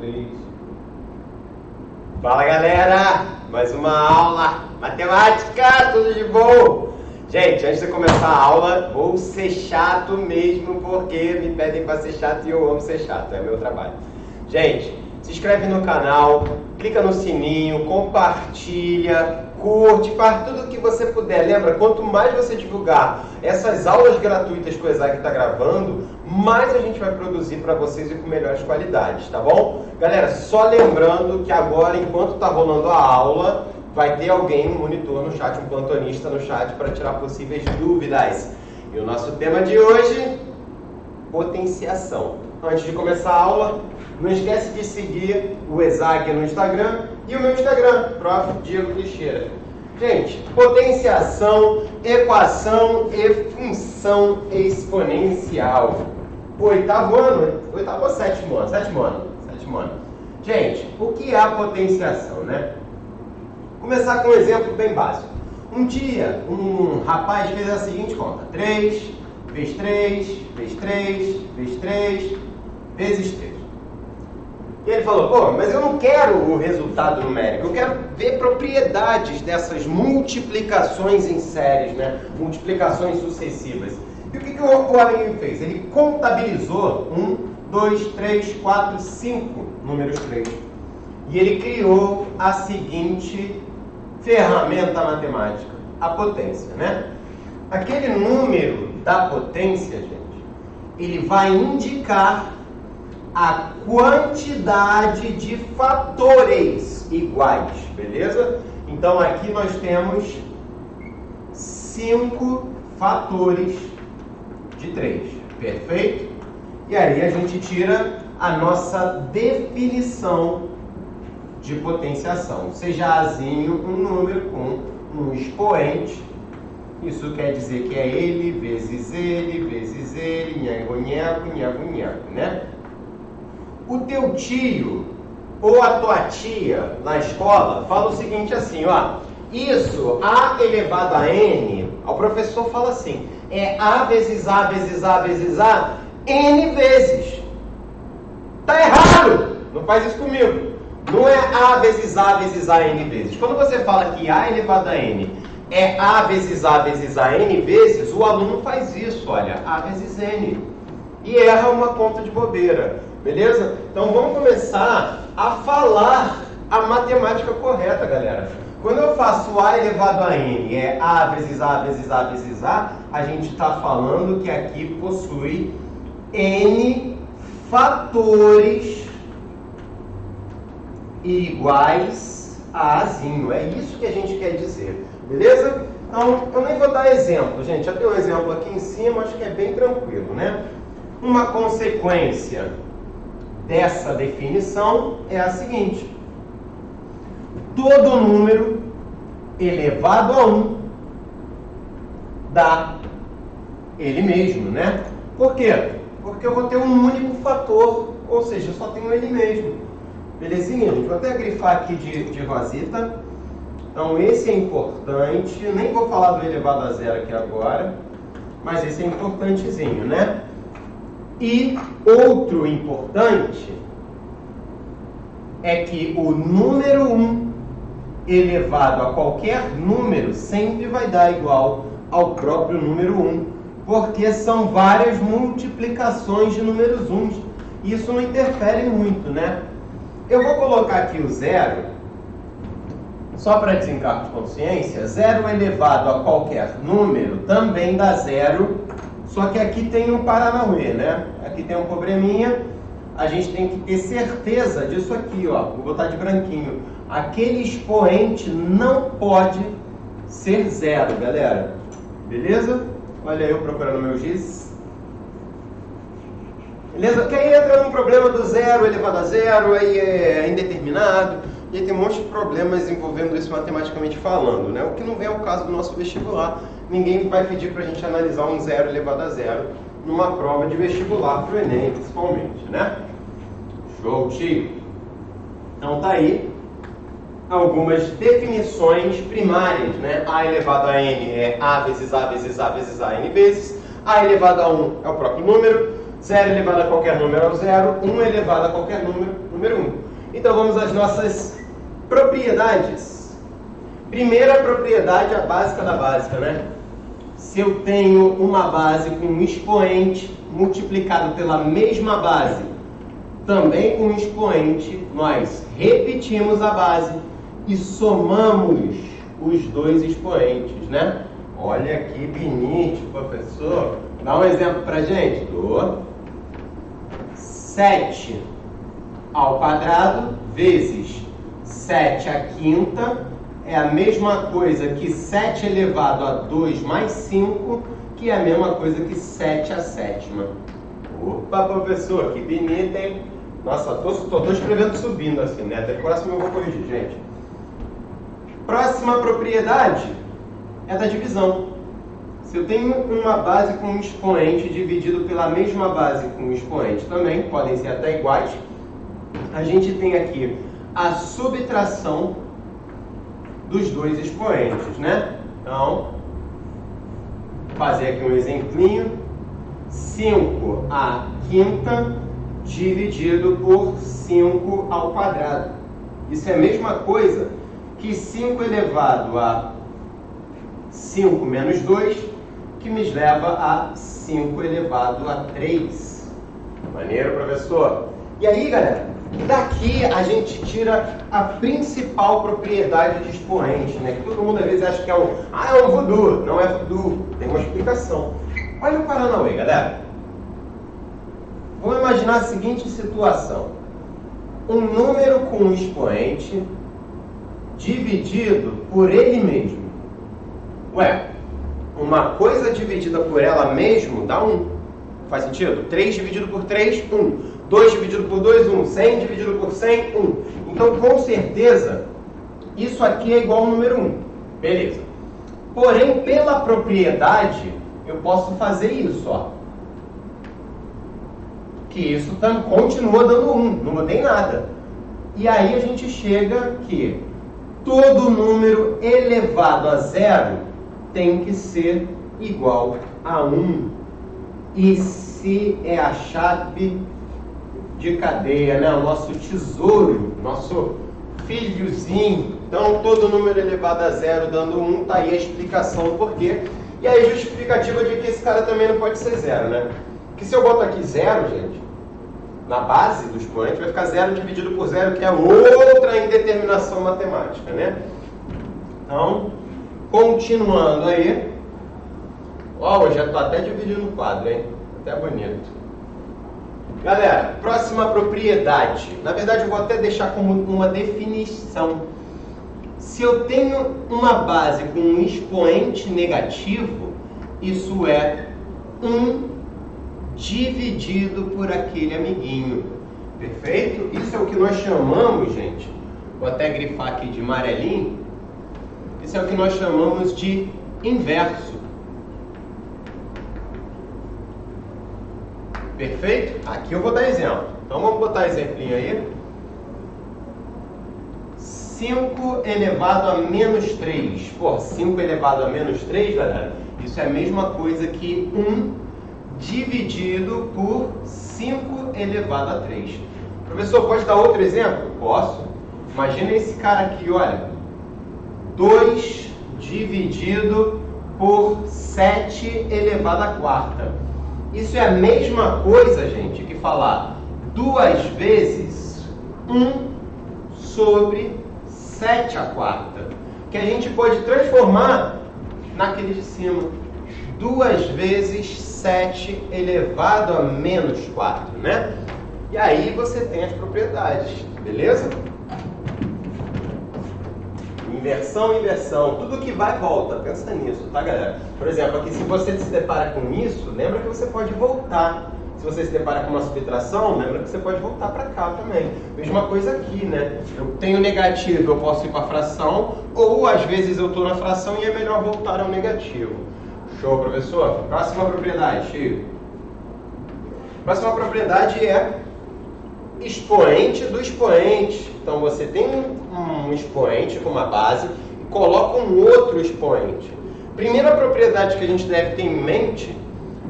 3. Fala galera, mais uma aula, matemática, tudo de bom? Gente, antes de começar a aula, vou ser chato mesmo, porque me pedem para ser chato e eu amo ser chato, é meu trabalho. Gente, se inscreve no canal, clica no sininho, compartilha, curte, faz tudo o que você puder. Lembra, quanto mais você divulgar essas aulas gratuitas que o Isaac está gravando, mais a gente vai produzir para vocês e com melhores qualidades, tá bom? Galera, só lembrando que agora, enquanto está rolando a aula, vai ter alguém no monitor, no chat, um plantonista no chat para tirar possíveis dúvidas. E o nosso tema de hoje, potenciação. Antes de começar a aula, não esquece de seguir o Isaac no Instagram e o meu Instagram, Prof. Diego Teixeira. Gente, potenciação, equação e função exponencial. Oitavo ano ou sétimo ano? Sétimo ano. Gente, o que é a potenciação, né? Vou começar com um exemplo bem básico. Um dia, um rapaz fez a seguinte conta: 3 vezes 3, vezes 3, vezes 3, vezes 3. E ele falou, pô, mas eu não quero o resultado numérico, eu quero ver propriedades dessas multiplicações em séries, né? Multiplicações sucessivas. E o que o amiguinho fez? Ele contabilizou 1, 2, 3, 4, 5 números 3. E ele criou a seguinte ferramenta matemática, a potência, né? Aquele número da potência, gente, ele vai indicar a quantidade de fatores iguais, beleza? Então aqui nós temos 5 fatores de 3, perfeito? E aí a gente tira a nossa definição de potenciação, seja Azinho um número com um expoente. Isso quer dizer que é ele, vezes ele, nhago, né? O teu tio ou a tua tia na escola fala o seguinte assim, ó, isso, A elevado a N, o professor fala assim, é A vezes A vezes A vezes A, N vezes. Tá errado! Não faz isso comigo. Não é A vezes A vezes A N vezes. Quando você fala que A elevado a N é A vezes A vezes A N vezes, o aluno faz isso, olha, A vezes N. E erra uma conta de bobeira. Beleza? Então vamos começar a falar a matemática correta, galera. Quando eu faço A elevado a N, é A vezes A vezes A vezes a gente está falando que aqui possui N fatores iguais a Azinho. É isso que a gente quer dizer. Beleza? Então, eu nem vou dar exemplo, gente. Já tem um exemplo aqui em cima, acho que é bem tranquilo, né? Uma consequência dessa definição é a seguinte: todo número elevado a 1 dá ele mesmo, né? Por quê? Porque eu vou ter um único fator, ou seja, eu só tenho ele mesmo. Belezinha, gente? Vou até grifar aqui de rosita. Então esse é importante, nem vou falar do elevado a zero aqui agora, mas esse é importantezinho, né? E outro importante é que o número 1 elevado a qualquer número sempre vai dar igual ao próprio número 1, porque são várias multiplicações de números 1. Isso não interfere muito, né? Eu vou colocar aqui o zero, só para desencargo de consciência. 0 elevado a qualquer número também dá zero. Só que aqui tem um paranauê, né? Aqui tem um probleminha. A gente tem que ter certeza disso aqui, ó. Vou botar de branquinho. Aquele expoente não pode ser zero, galera. Beleza? Olha eu procurando meu giz. Beleza? Porque aí entra num problema do zero elevado a zero, aí é indeterminado. E aí tem um monte de problemas envolvendo isso matematicamente falando, né? O que não vem ao caso do nosso vestibular. Ninguém vai pedir para a gente analisar um zero elevado a zero numa prova de vestibular para o Enem, principalmente, né? Show, tio! Então tá aí algumas definições primárias, né? A elevado a N é A vezes A vezes A vezes A N vezes. A elevado a 1 é o próprio número. 0 elevado a qualquer número é o 0, 1 elevado a qualquer número 1. Então vamos às nossas propriedades. Primeira propriedade, a básica da básica, né? Se eu tenho uma base com um expoente multiplicado pela mesma base, também com um expoente, nós repetimos a base e somamos os dois expoentes, né? Olha que bonito, professor. Dá um exemplo pra gente. 7 ao quadrado vezes 7 à quinta é a mesma coisa que 7 elevado a 2 mais 5, que é a mesma coisa que 7 à sétima. Opa, professor, que bonito, hein? Nossa, tô escrevendo subindo assim, né? Até o próximo eu vou corrigir, gente. Próxima propriedade é da divisão. Se eu tenho uma base com um expoente dividido pela mesma base com um expoente também, podem ser até iguais, a gente tem aqui a subtração dos dois expoentes, né? Então, vou fazer aqui um exemplinho. 5 à quinta dividido por 5 ao quadrado. Isso é a mesma coisa que 5 elevado a 5 menos 2, que me leva a 5 elevado a 3. Maneiro, professor? E aí, galera, daqui a gente tira a principal propriedade de expoente, né? Que todo mundo às vezes acha que é um voodoo. Não é voodoo, tem uma explicação. Olha o Paranauê, galera. Vamos imaginar a seguinte situação. Um número com um expoente dividido por ele mesmo. Ué, uma coisa dividida por ela mesmo dá 1. Faz sentido? 3 dividido por 3, 1. 2 dividido por 2, 1. 100 dividido por 100, 1. Então, com certeza, isso aqui é igual ao número 1. Beleza. Porém, pela propriedade, eu posso fazer isso, ó. Que isso continua dando 1, não mudei nada. E aí a gente chega que todo número elevado a 0 tem que ser igual a 1. E se é a chave de cadeia, né? O nosso tesouro, nosso filhozinho. Então, todo número elevado a 0 dando 1, tá aí a explicação do porquê. E aí a justificativa de que esse cara também não pode ser 0, né? Porque se eu boto aqui 0, gente, na base do expoente vai ficar 0 dividido por 0, que é outra indeterminação matemática, né? Então, continuando aí. Ó, eu já estou até dividindo o quadro, hein? Até bonito. Galera, próxima propriedade. Na verdade, eu vou até deixar como uma definição. Se eu tenho uma base com um expoente negativo, isso é 1 dividido por aquele amiguinho. Perfeito? Isso é o que nós chamamos, gente, vou até grifar aqui de amarelinho, isso é o que nós chamamos de inverso. Perfeito? Aqui eu vou dar exemplo. Então vamos botar exemplinho aí. 5 elevado a menos 3. Pô, 5 elevado a menos 3, galera, isso é a mesma coisa que 1 dividido por 5 elevado a 3. Professor, pode dar outro exemplo? Posso. Imagina esse cara aqui, olha. 2 dividido por 7 elevado a quarta. Isso é a mesma coisa, gente, que falar 2 vezes 1 sobre 7 a quarta. Que a gente pode transformar naquele de cima. 2 vezes 7 elevado a menos 4, né? E aí você tem as propriedades, beleza? Inversão, inversão. Tudo que vai, volta. Pensa nisso, tá, galera? Por exemplo, aqui se você se depara com isso, lembra que você pode voltar. Se você se depara com uma subtração, lembra que você pode voltar para cá também. Mesma coisa aqui, né? Eu tenho negativo, eu posso ir para a fração, ou às vezes eu estou na fração e é melhor voltar ao negativo. Show, professor? Próxima propriedade, Chico. Próxima propriedade é expoente do expoente. Então você tem um expoente com uma base e coloca um outro expoente. Primeira propriedade que a gente deve ter em mente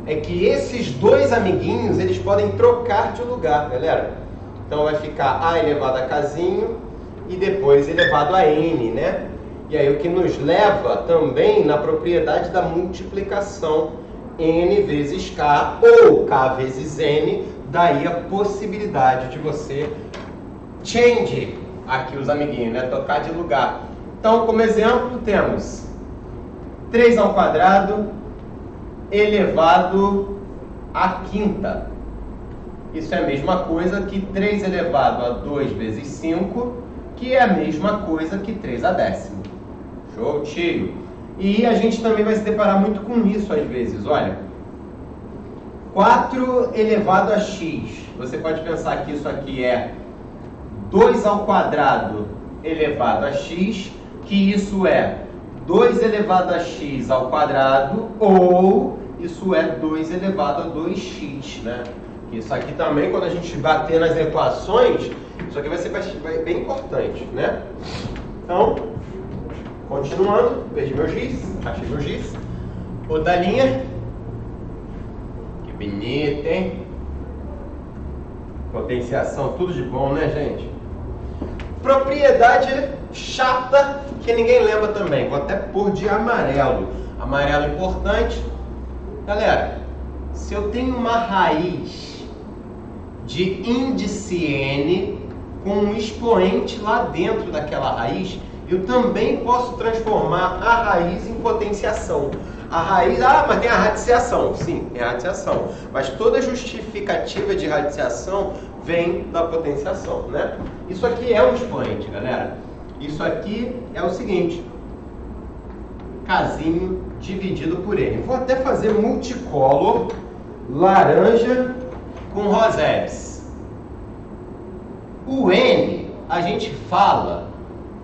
é que esses dois amiguinhos, eles podem trocar de lugar, galera. Então vai ficar a elevado a kzinho e depois elevado a n, né? E aí o que nos leva também na propriedade da multiplicação, n vezes k ou k vezes n, daí a possibilidade de você change aqui os amiguinhos, né? Trocar de lugar. Então, como exemplo, temos 3 ao quadrado elevado à quinta. Isso é a mesma coisa que 3 elevado a 2 vezes 5, que é a mesma coisa que 3 a décimo. Show, tio? E a gente também vai se deparar muito com isso às vezes. Olha, 4 elevado a x. Você pode pensar que isso aqui é 2 ao quadrado elevado a x, que isso é 2 elevado a x ao quadrado, ou isso é 2 elevado a 2x, né? Isso aqui também, quando a gente bater nas equações, isso aqui vai ser bem importante, né? Então, continuando, perdi meu giz, achei meu giz. Outra linha. Que bonito, hein? Potenciação, tudo de bom, né, gente? Propriedade chata, que ninguém lembra também. Vou até pôr de amarelo. Amarelo importante. Galera, se eu tenho uma raiz de índice n com um expoente lá dentro daquela raiz, eu também posso transformar a raiz em potenciação. A raiz, mas tem a radiciação. Sim, tem a radiciação. Mas toda justificativa de radiciação vem da potenciação, né? Isso aqui é um expoente, galera. Isso aqui é o seguinte: kzinho dividido por n. Vou até fazer multicolor, laranja com rosetes. O n, a gente fala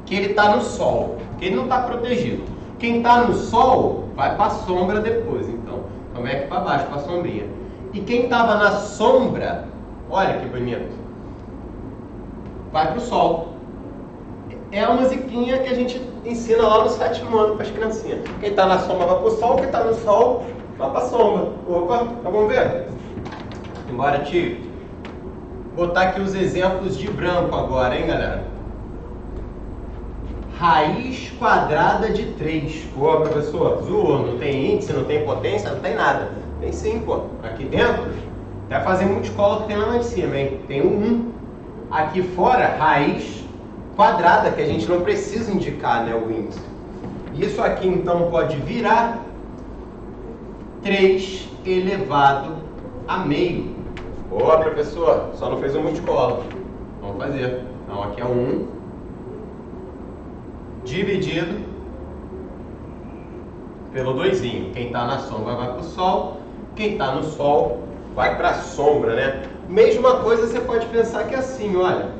que ele está no sol, que ele não está protegido. Quem está no sol vai para a sombra depois, então vem aqui para baixo, para a sombrinha. E quem estava na sombra, olha que bonito, vai para o sol. É a musiquinha que a gente ensina lá no 7º ano para as criancinhas. Quem está na sombra vai para o sol, quem está no sol vai para a sombra. Opa, então vamos ver? Embora, tio. Vou botar aqui os exemplos de branco agora, hein, galera? Raiz quadrada de 3. Pô, professor, zoou, não tem índice, não tem potência, não tem nada. Tem sim, pô. Aqui dentro, até fazer multicolor que tem lá em cima, hein? Tem um 1. Aqui fora, raiz quadrada, que a gente não precisa indicar, né, o índice. Isso aqui, então, pode virar 3 elevado a meio. Boa, professor, só não fez um multicolor. Vamos fazer. Então, aqui é 1 dividido pelo 2. Quem está na sombra vai para o sol, quem está no sol vai para a sombra, né? Mesma coisa você pode pensar que é assim, olha.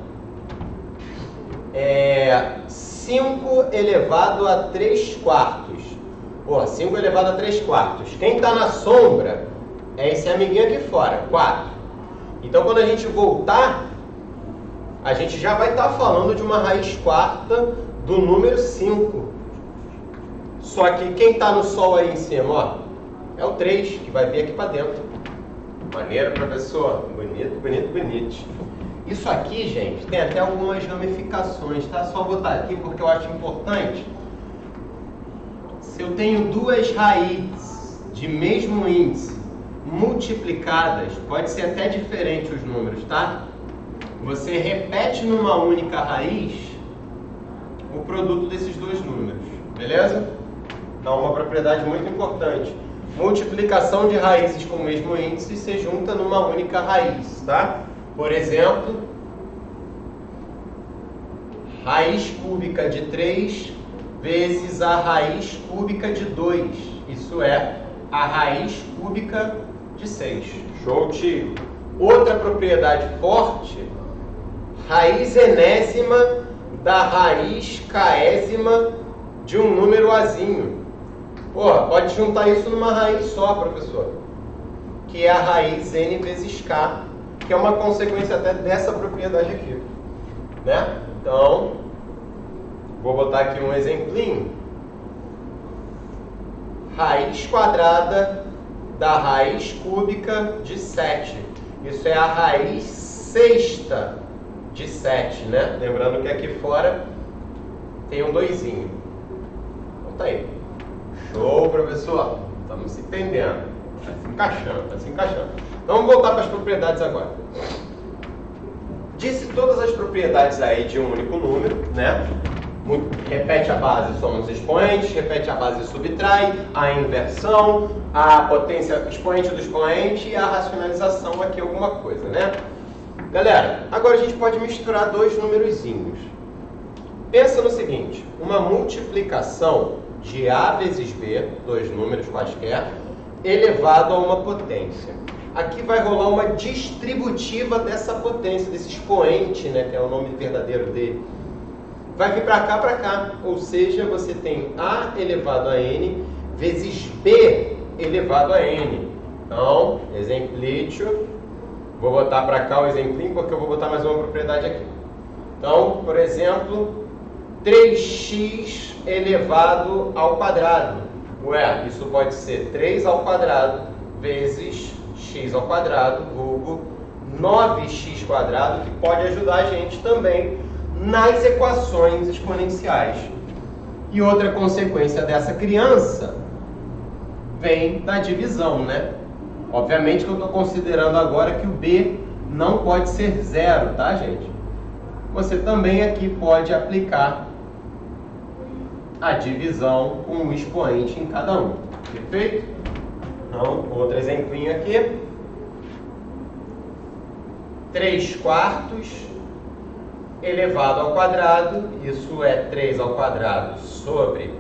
5 elevado a 3 quartos. Pô, 5 elevado a 3 quartos. Quem está na sombra é esse amiguinho aqui fora, 4. Então, quando a gente voltar, a gente já vai estar falando de uma raiz quarta do número 5. Só que quem está no sol aí em cima, ó, é o 3, que vai vir aqui para dentro. Maneiro, professor. Bonito, bonito, bonito. Isso aqui, gente, tem até algumas ramificações, tá? Só botar aqui porque eu acho importante. Se eu tenho duas raízes de mesmo índice multiplicadas, pode ser até diferente os números, tá? Você repete numa única raiz o produto desses dois números, beleza? Então, uma propriedade muito importante. Multiplicação de raízes com o mesmo índice se junta numa única raiz, tá? Por exemplo, raiz cúbica de 3 vezes a raiz cúbica de 2. Isso é a raiz cúbica de 6. Show, tio! Outra propriedade forte, raiz enésima da raiz késima de um número azinho. Pô, pode juntar isso numa raiz só, professor, que é a raiz n vezes k, que é uma consequência até dessa propriedade aqui, né? Então, vou botar aqui um exemplinho. Raiz quadrada da raiz cúbica de 7. Isso é a raiz sexta de 7, né? Lembrando que aqui fora tem um 2. Então tá aí. Show, professor. Estamos se entendendo. Está se encaixando, está se encaixando. Então vamos voltar para as propriedades agora. Disse todas as propriedades aí de um único número, né? Repete a base, soma os expoentes, repete a base, subtrai, a inversão, a potência expoente do expoente e a racionalização aqui alguma coisa, né? Galera, agora a gente pode misturar dois numerozinhos. Pensa no seguinte, uma multiplicação de A vezes B, dois números quaisquer, elevado a uma potência. Aqui vai rolar uma distributiva dessa potência, desse expoente, né, que é o nome verdadeiro dele. Vai vir para cá, ou seja, você tem A elevado a N vezes B elevado a N. Então, exemplítio, vou botar para cá o exemplinho porque eu vou botar mais uma propriedade aqui. Então, por exemplo, 3x elevado ao quadrado. Ué, isso pode ser 3 ao quadrado vezes x ao quadrado, vulgo 9x quadrado, que pode ajudar a gente também nas equações exponenciais. E outra consequência dessa criança vem da divisão, né? Obviamente que eu estou considerando agora que o b não pode ser 0, tá, gente? Você também aqui pode aplicar a divisão com um expoente em cada um. Perfeito? Então, outro exemplinho aqui. 3/4 elevado ao quadrado, isso é 3 ao quadrado sobre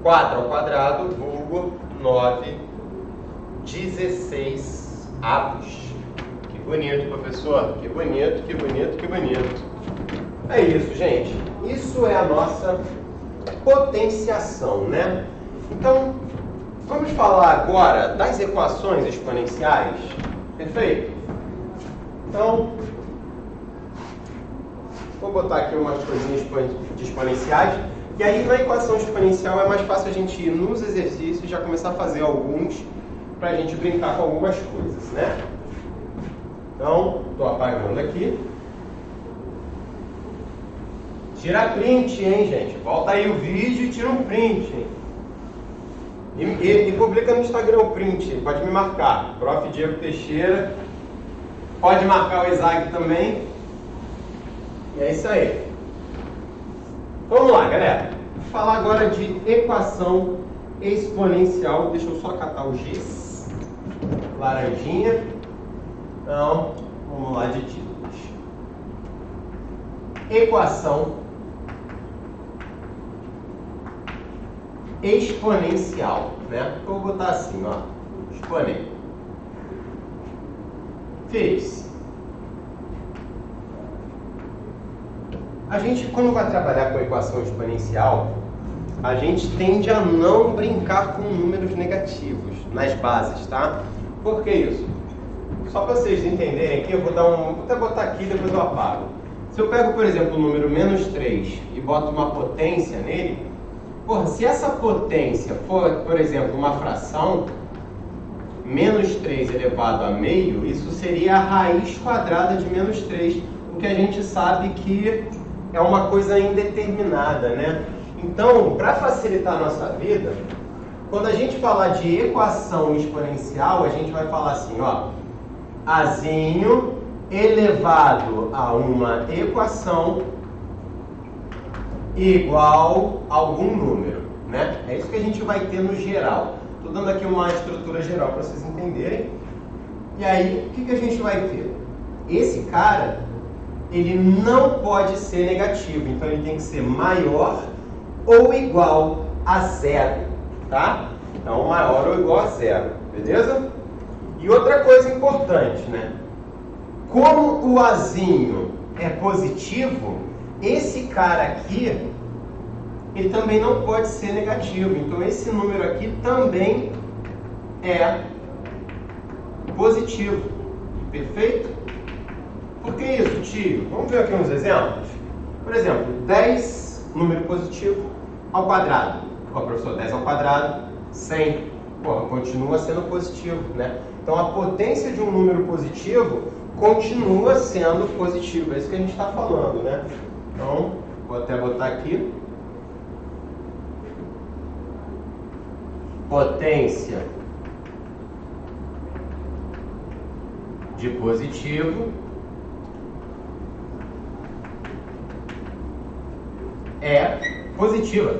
4 ao quadrado, vulgo 9/16 avos. Que bonito, professor. Que bonito, que bonito, que bonito. É isso, gente. Isso é a nossa potenciação, né? Então, vamos falar agora das equações exponenciais. Perfeito? Então, vou botar aqui umas coisinhas de exponenciais. E aí, na equação exponencial, é mais fácil a gente ir nos exercícios e já começar a fazer alguns para a gente brincar com algumas coisas, né? Então, estou apagando aqui. Tira print, hein, gente? Volta aí o vídeo e tira um print, hein? E publica no Instagram o print, pode me marcar. Prof. Diego Teixeira. Pode marcar o Isaac também. E é isso aí. Vamos lá, galera. Vou falar agora de equação exponencial. Deixa eu só catar o giz. Laranjinha. Então, vamos lá de títulos. Equação exponencial, né? Eu vou botar assim, ó. Exponente. Fez. A gente, quando vai trabalhar com equação exponencial, a gente tende a não brincar com números negativos nas bases, tá? Por que isso? Só para vocês entenderem aqui, eu vou até botar aqui e depois eu apago. Se eu pego, por exemplo, o número -3 e boto uma potência nele, porra, se essa potência for, por exemplo, uma fração, -3 elevado a meio, isso seria a raiz quadrada de -3, o que a gente sabe que é uma coisa indeterminada, né? Então, para facilitar a nossa vida, quando a gente falar de equação exponencial, a gente vai falar assim, ó, Azinho elevado a uma equação igual a algum número, né? É isso que a gente vai ter no geral. Estou dando aqui uma estrutura geral para vocês entenderem. E aí, o que a gente vai ter? Esse cara, ele não pode ser negativo, então ele tem que ser maior ou igual a 0, tá? Então, maior ou igual a 0, beleza? E outra coisa importante, né? Como o Azinho é positivo, esse cara aqui, ele também não pode ser negativo. Então, esse número aqui também é positivo. Perfeito? Por que isso, tio? Vamos ver aqui uns exemplos. Por exemplo, 10, número positivo, ao quadrado. Ó, professor, 10 ao quadrado, 100. Pô, continua sendo positivo, né? Então a potência de um número positivo continua sendo positivo. É isso que a gente está falando, né? Então, vou até botar aqui. Potência de positivo é positiva.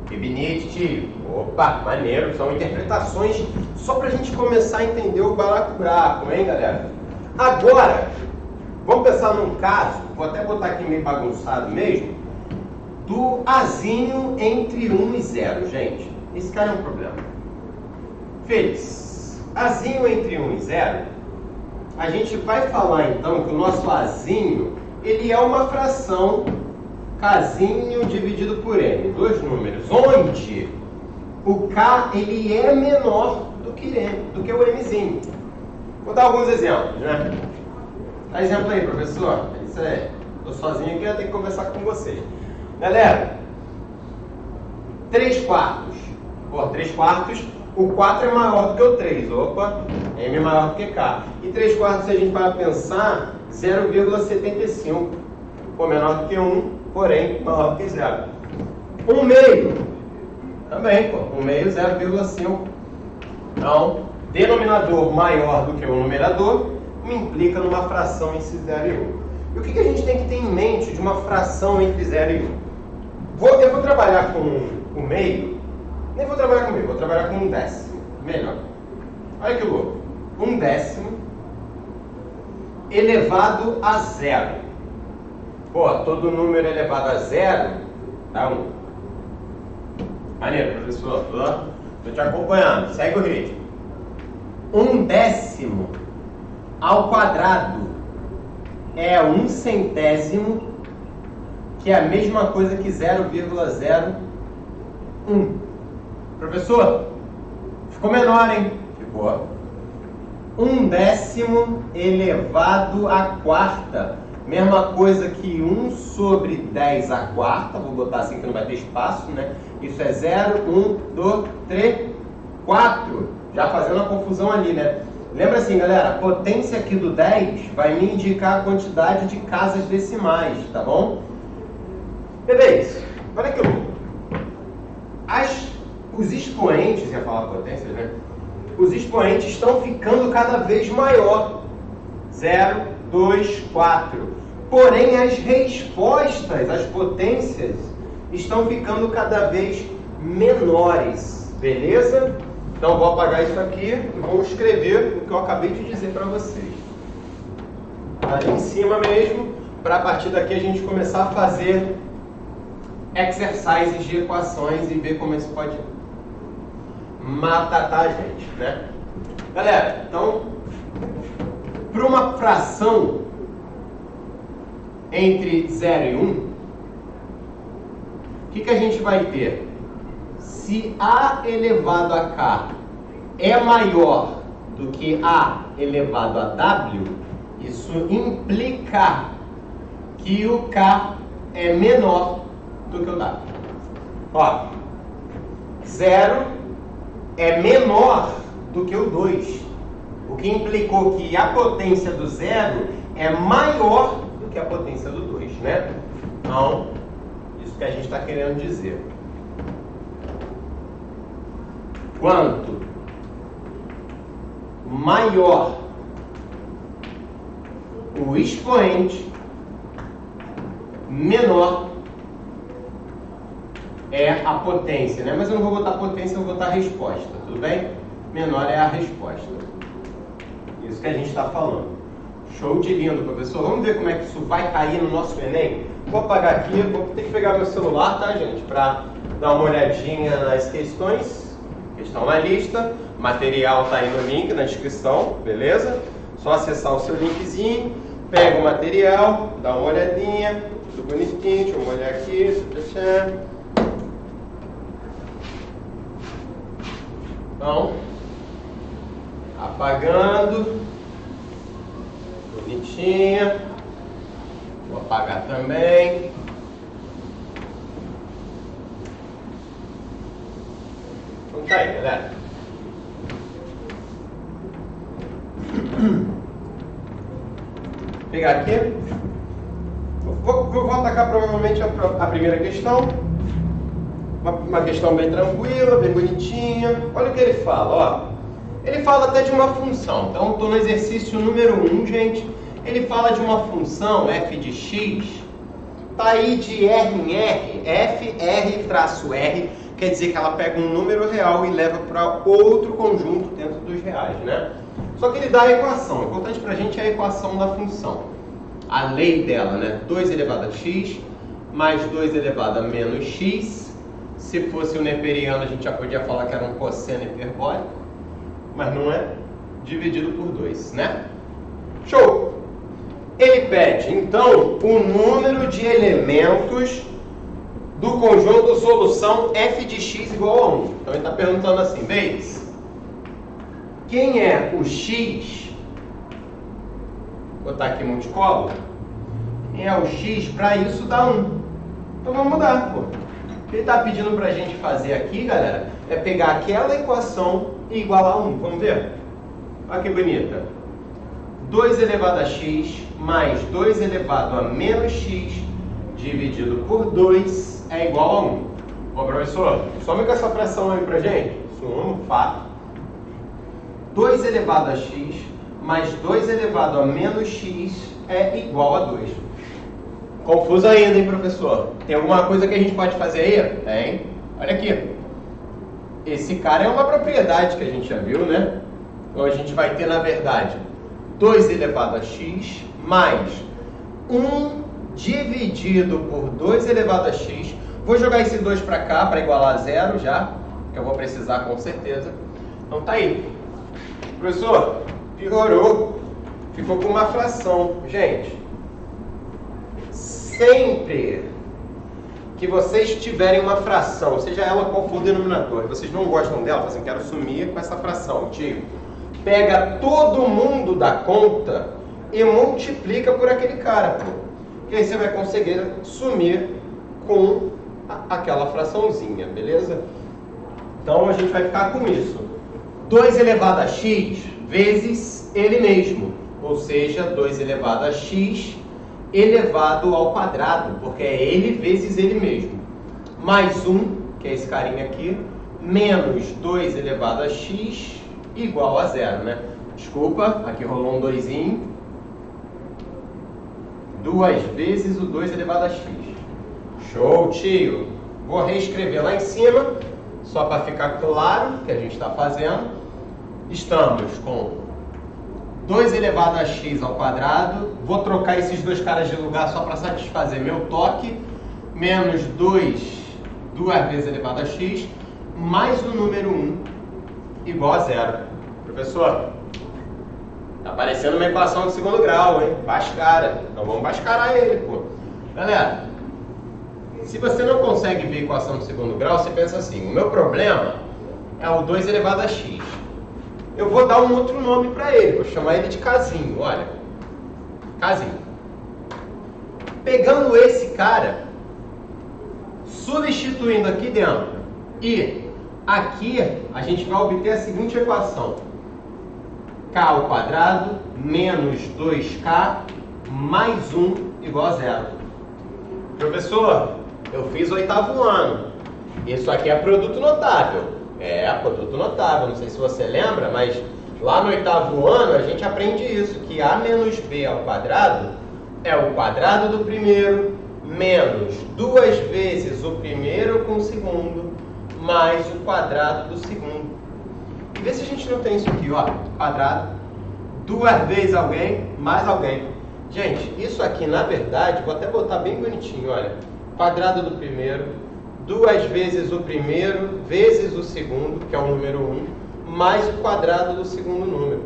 Fibonacci. Opa, maneiro. São interpretações só para a gente começar a entender o baraco-braco, hein, galera? Agora, vamos pensar num caso, vou até botar aqui meio bagunçado mesmo, do azinho entre 1 e 0, gente. Esse cara é um problema. Feliz. Azinho entre 1 e 0, a gente vai falar então que o nosso azinho, ele é uma fração Kzinho dividido por M, dois números, onde o K ele é menor do que o Mzinho. Vou dar alguns exemplos, né? Dá exemplo aí, professor. Isso aí. Estou sozinho aqui, eu tenho que conversar com vocês. Galera, 3/4. Pô, 3/4, o 4 é maior do que o 3. Opa, M é maior do que K. E 3/4, se a gente vai pensar, 0,75. Pô, menor do que 1, porém maior do que 0. 1/2. Também, pô. 1/2, 0,5. Então, denominador maior do que o numerador me implica numa fração entre 0 e 1. E o que a gente tem que ter em mente de uma fração entre 0 e 1? Eu vou trabalhar com o meio, nem vou trabalhar com o meio, vou trabalhar com 1/10. Melhor. Olha que louco. 1/10 elevado a 0. Pô, todo número elevado a 0 dá 1. Maneiro, professor. Tô te acompanhando. Segue o ritmo. 1/10 ao quadrado é 1/100º, que é a mesma coisa que 0,01. Professor, ficou menor, hein? Ficou. 1/10 elevado à quarta. Mesma coisa que 1/10 à quarta. Vou botar assim que não vai ter espaço, né? Isso é 0, 1, 2, 3, 4. Já fazendo a confusão ali, né? Lembra assim, galera, a potência aqui do 10 vai me indicar a quantidade de casas decimais, tá bom? Beleza. Olha que louco. Os expoentes, ia falar potência, né? Os expoentes estão ficando cada vez maior. 0, 2, 4. Porém, as respostas, as potências, estão ficando cada vez menores. Beleza? Então, vou apagar isso aqui e vou escrever o que eu acabei de dizer para vocês. Ali em cima mesmo, para a partir daqui a gente começar a fazer exercises de equações e ver como isso pode matar a gente, né? Galera, então, para uma fração entre 0 e 1, o que a gente vai ter? Se A elevado a K é maior do que A elevado a W, isso implica que o K é menor do que o W. Ó, 0 é menor do que o 2, o que implicou que a potência do 0 é maior do que a potência do 2, né? Então, isso que a gente está querendo dizer. Quanto maior o expoente, menor é a potência, né? Mas eu não vou botar potência, eu vou botar resposta, tudo bem? Menor é a resposta. Isso que a gente está falando. Show de lindo, professor. Vamos ver como é que isso vai cair no nosso Enem? Vou apagar aqui, vou ter que pegar meu celular, tá, gente? Para dar uma olhadinha nas questões que estão na lista. O material está aí no link, na descrição, beleza? Só acessar o seu linkzinho, pega o material, dá uma olhadinha, tudo bonitinho, deixa eu olhar aqui, então, apagando, bonitinha, vou apagar também. Tá aí, galera. Vou pegar aqui. Vou atacar provavelmente a primeira questão. Uma questão bem tranquila, bem bonitinha. Olha o que ele fala, ó. Ele fala até de uma função. Então, estou no exercício número 1, gente. Ele fala de uma função f de x. Tá aí de R em R. F, R, traço R. Quer dizer que ela pega um número real e leva para outro conjunto dentro dos reais, né? Só que ele dá a equação. O importante para a gente é a equação da função. A lei dela, né? 2 elevado a x mais 2 elevado a menos x. Se fosse o neperiano, a gente já podia falar que era um cosseno hiperbólico, mas não é, dividido por 2, né? Show! Ele pede, então, o número de elementos do conjunto solução f de x igual a 1. Então, ele está perguntando assim, vez, quem é o x, vou botar aqui multicolo, quem é o x, para isso dá 1. Então, vamos mudar, pô. O que ele está pedindo para a gente fazer aqui, galera, é pegar aquela equação e igualar a 1. Vamos ver? Olha que bonita. 2 elevado a x mais 2 elevado a menos x dividido por 2 é igual a 1. Bom, professor, some com essa fração aí pra gente. Sumo, fato. 2 elevado a x mais 2 elevado a menos x é igual a 2. Confuso ainda, hein, professor? Tem alguma coisa que a gente pode fazer aí? Tem. Olha aqui. Esse cara é uma propriedade que a gente já viu, né? Então a gente vai ter, na verdade, 2 elevado a x mais 1 dividido por 2 elevado a x. Vou jogar esse 2 para cá, para igualar a 0 já, que eu vou precisar com certeza. Então tá aí. Professor, piorou. Ficou com uma fração. Gente, sempre que vocês tiverem uma fração, seja ela qual for o denominador, e vocês não gostam dela, assim, quero sumir com essa fração, tio. Pega todo mundo da conta e multiplica por aquele cara, pô. Que aí você vai conseguir sumir com aquela fraçãozinha, beleza? Então a gente vai ficar com isso. 2 elevado a x vezes ele mesmo, ou seja, 2 elevado a x elevado ao quadrado, porque é ele vezes ele mesmo, mais 1, que é esse carinha aqui, menos 2 elevado a x igual a 0, né? Desculpa, aqui rolou um 2zinho. 2 vezes o 2 elevado a x. Show, tio! Vou reescrever lá em cima, só para ficar claro o que a gente está fazendo. Estamos com 2 elevado a x ao quadrado. Vou trocar esses dois caras de lugar só para satisfazer meu toque. Menos 2 vezes elevado a x, mais o número 1 igual a 0. Professor, tá parecendo uma equação de segundo grau, hein? Bascara. Então vamos bascarar ele, pô. Galera, se você não consegue ver equação de segundo grau, você pensa assim, o meu problema é o 2 elevado a x. Eu vou dar um outro nome para ele, vou chamar ele de casinho, olha. Casinho. Pegando esse cara, substituindo aqui dentro e aqui a gente vai obter a seguinte equação. K ao quadrado menos 2k mais 1 igual a 0. Professor, eu fiz 8º ano. Isso aqui é produto notável. É, produto notável. Não sei se você lembra, mas lá no 8º ano a gente aprende isso, que a menos b ao quadrado é o quadrado do primeiro menos 2 vezes o primeiro com o segundo mais o quadrado do segundo. E vê se a gente não tem isso aqui, ó, quadrado, 2 vezes alguém, mais alguém. Gente, isso aqui, na verdade, vou até botar bem bonitinho, olha, quadrado do primeiro, 2 vezes o primeiro, vezes o segundo, que é o número 1, mais o quadrado do segundo número.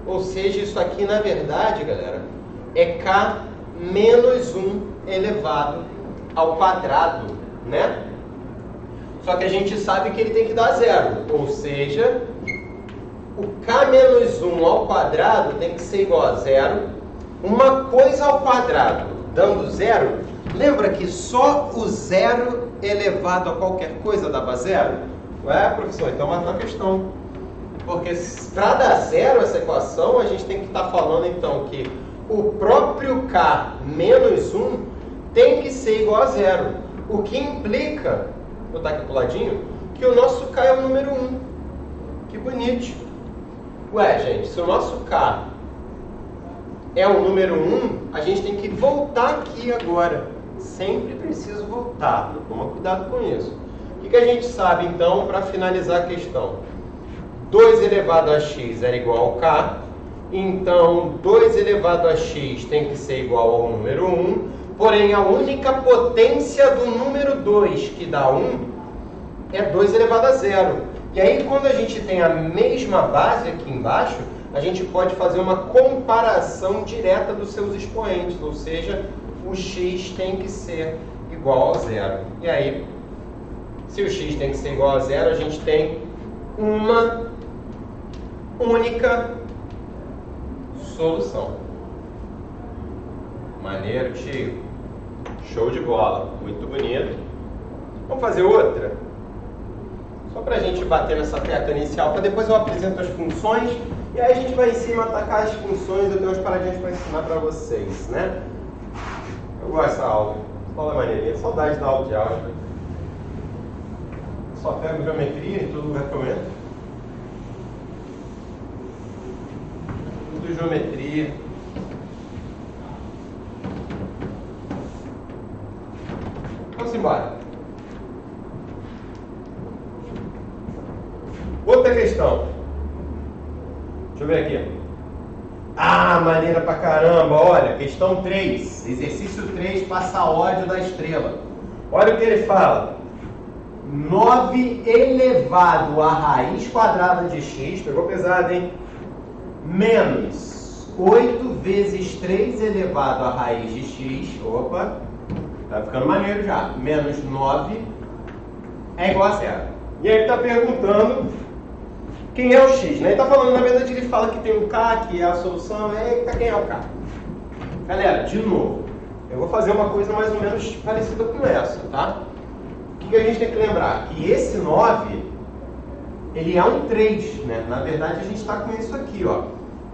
Ou seja, isso aqui, na verdade, galera, é k menos 1 elevado ao quadrado, né? Só que a gente sabe que ele tem que dar 0, ou seja, o k menos 1 ao quadrado tem que ser igual a 0. Uma coisa ao quadrado dando 0, lembra que só o 0 elevado a qualquer coisa dava 0? Ué, professor, então matou a questão. Porque para dar zero essa equação, a gente tem que estar falando então que o próprio k menos 1 tem que ser igual a zero. O que implica, vou botar aqui pro ladinho, que o nosso k é o número 1. Que bonito. Ué, gente, se o nosso k é o número 1, a gente tem que voltar aqui agora. Sempre preciso voltar. Toma cuidado com isso. O que a gente sabe, então, para finalizar a questão? 2 elevado a x era igual ao k. Então, 2 elevado a x tem que ser igual ao número 1. Porém, a única potência do número 2 que dá 1 é 2 elevado a 0. E aí, quando a gente tem a mesma base aqui embaixo, a gente pode fazer uma comparação direta dos seus expoentes, ou seja, o x tem que ser igual a 0. E aí, se o x tem que ser igual a 0, a gente tem uma única solução. Maneiro, tio. Show de bola. Muito bonito. Vamos fazer outra? Só para a gente bater nessa tecla inicial, para depois eu apresento as funções e aí a gente vai em cima atacar as funções. Eu tenho umas paradinhas para ensinar para vocês, né? Eu gosto dessa aula. Aula é maneirinha. Saudade da aula de álgebra. Só pego geometria em todo lugar que eu entro. Tudo geometria. Vamos embora. Outra questão. Deixa eu ver aqui. Ah, maneira pra caramba. Olha, questão 3. Exercício 3, passa ódio da estrela. Olha o que ele fala. 9 elevado à raiz quadrada de x. Pegou pesado, hein? Menos 8 vezes 3 elevado à raiz de x. Opa. Tá ficando maneiro já. Menos 9 é igual a 0. E aí ele está perguntando quem é o x, né? Ele está falando, na verdade, ele fala que tem o k, que é a solução. Eita, quem é o k? Galera, de novo, eu vou fazer uma coisa mais ou menos parecida com essa, tá? O que a gente tem que lembrar? Que esse 9, ele é um 3, né? Na verdade, a gente está com isso aqui, ó.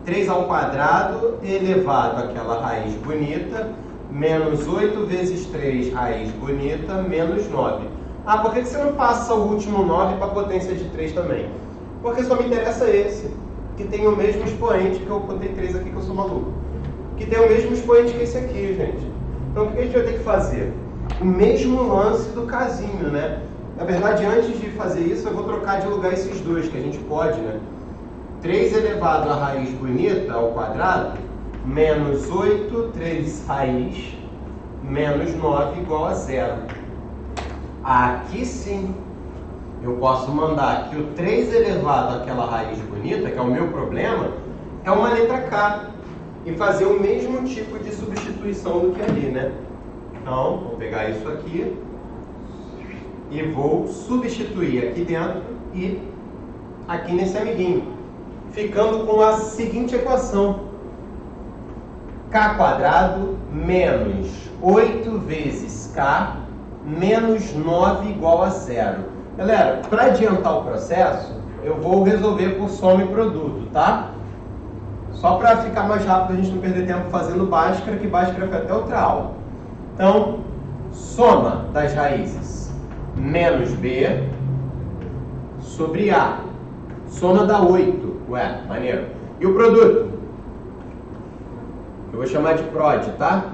3 ao quadrado elevado àquela raiz bonita, menos 8 vezes 3 raiz bonita, menos 9. Ah, por que você não passa o último 9 para a potência de 3 também? Porque só me interessa esse, que tem o mesmo expoente, que eu botei 3 aqui que eu sou maluco. Que tem o mesmo expoente que esse aqui, gente. Então o que a gente vai ter que fazer? O mesmo lance do casinho, né? Na verdade, antes de fazer isso, eu vou trocar de lugar esses dois, que a gente pode, né? 3 elevado à raiz bonita ao quadrado, menos 8, 3 raiz, menos 9 igual a 0. Aqui sim, eu posso mandar que o 3 elevado àquela raiz bonita, que é o meu problema, é uma letra K. E fazer o mesmo tipo de substituição do que ali, né? Então, vou pegar isso aqui e vou substituir aqui dentro e aqui nesse amiguinho, ficando com a seguinte equação. K quadrado menos 8 vezes K menos 9 igual a 0. Galera, para adiantar o processo, eu vou resolver por soma e produto, tá? Só para ficar mais rápido, a gente não perder tempo fazendo Bhaskara, que Bhaskara foi até outra aula. Então, soma das raízes menos B sobre A. Soma dá 8. Ué, maneiro. E o produto? Eu vou chamar de prod, tá?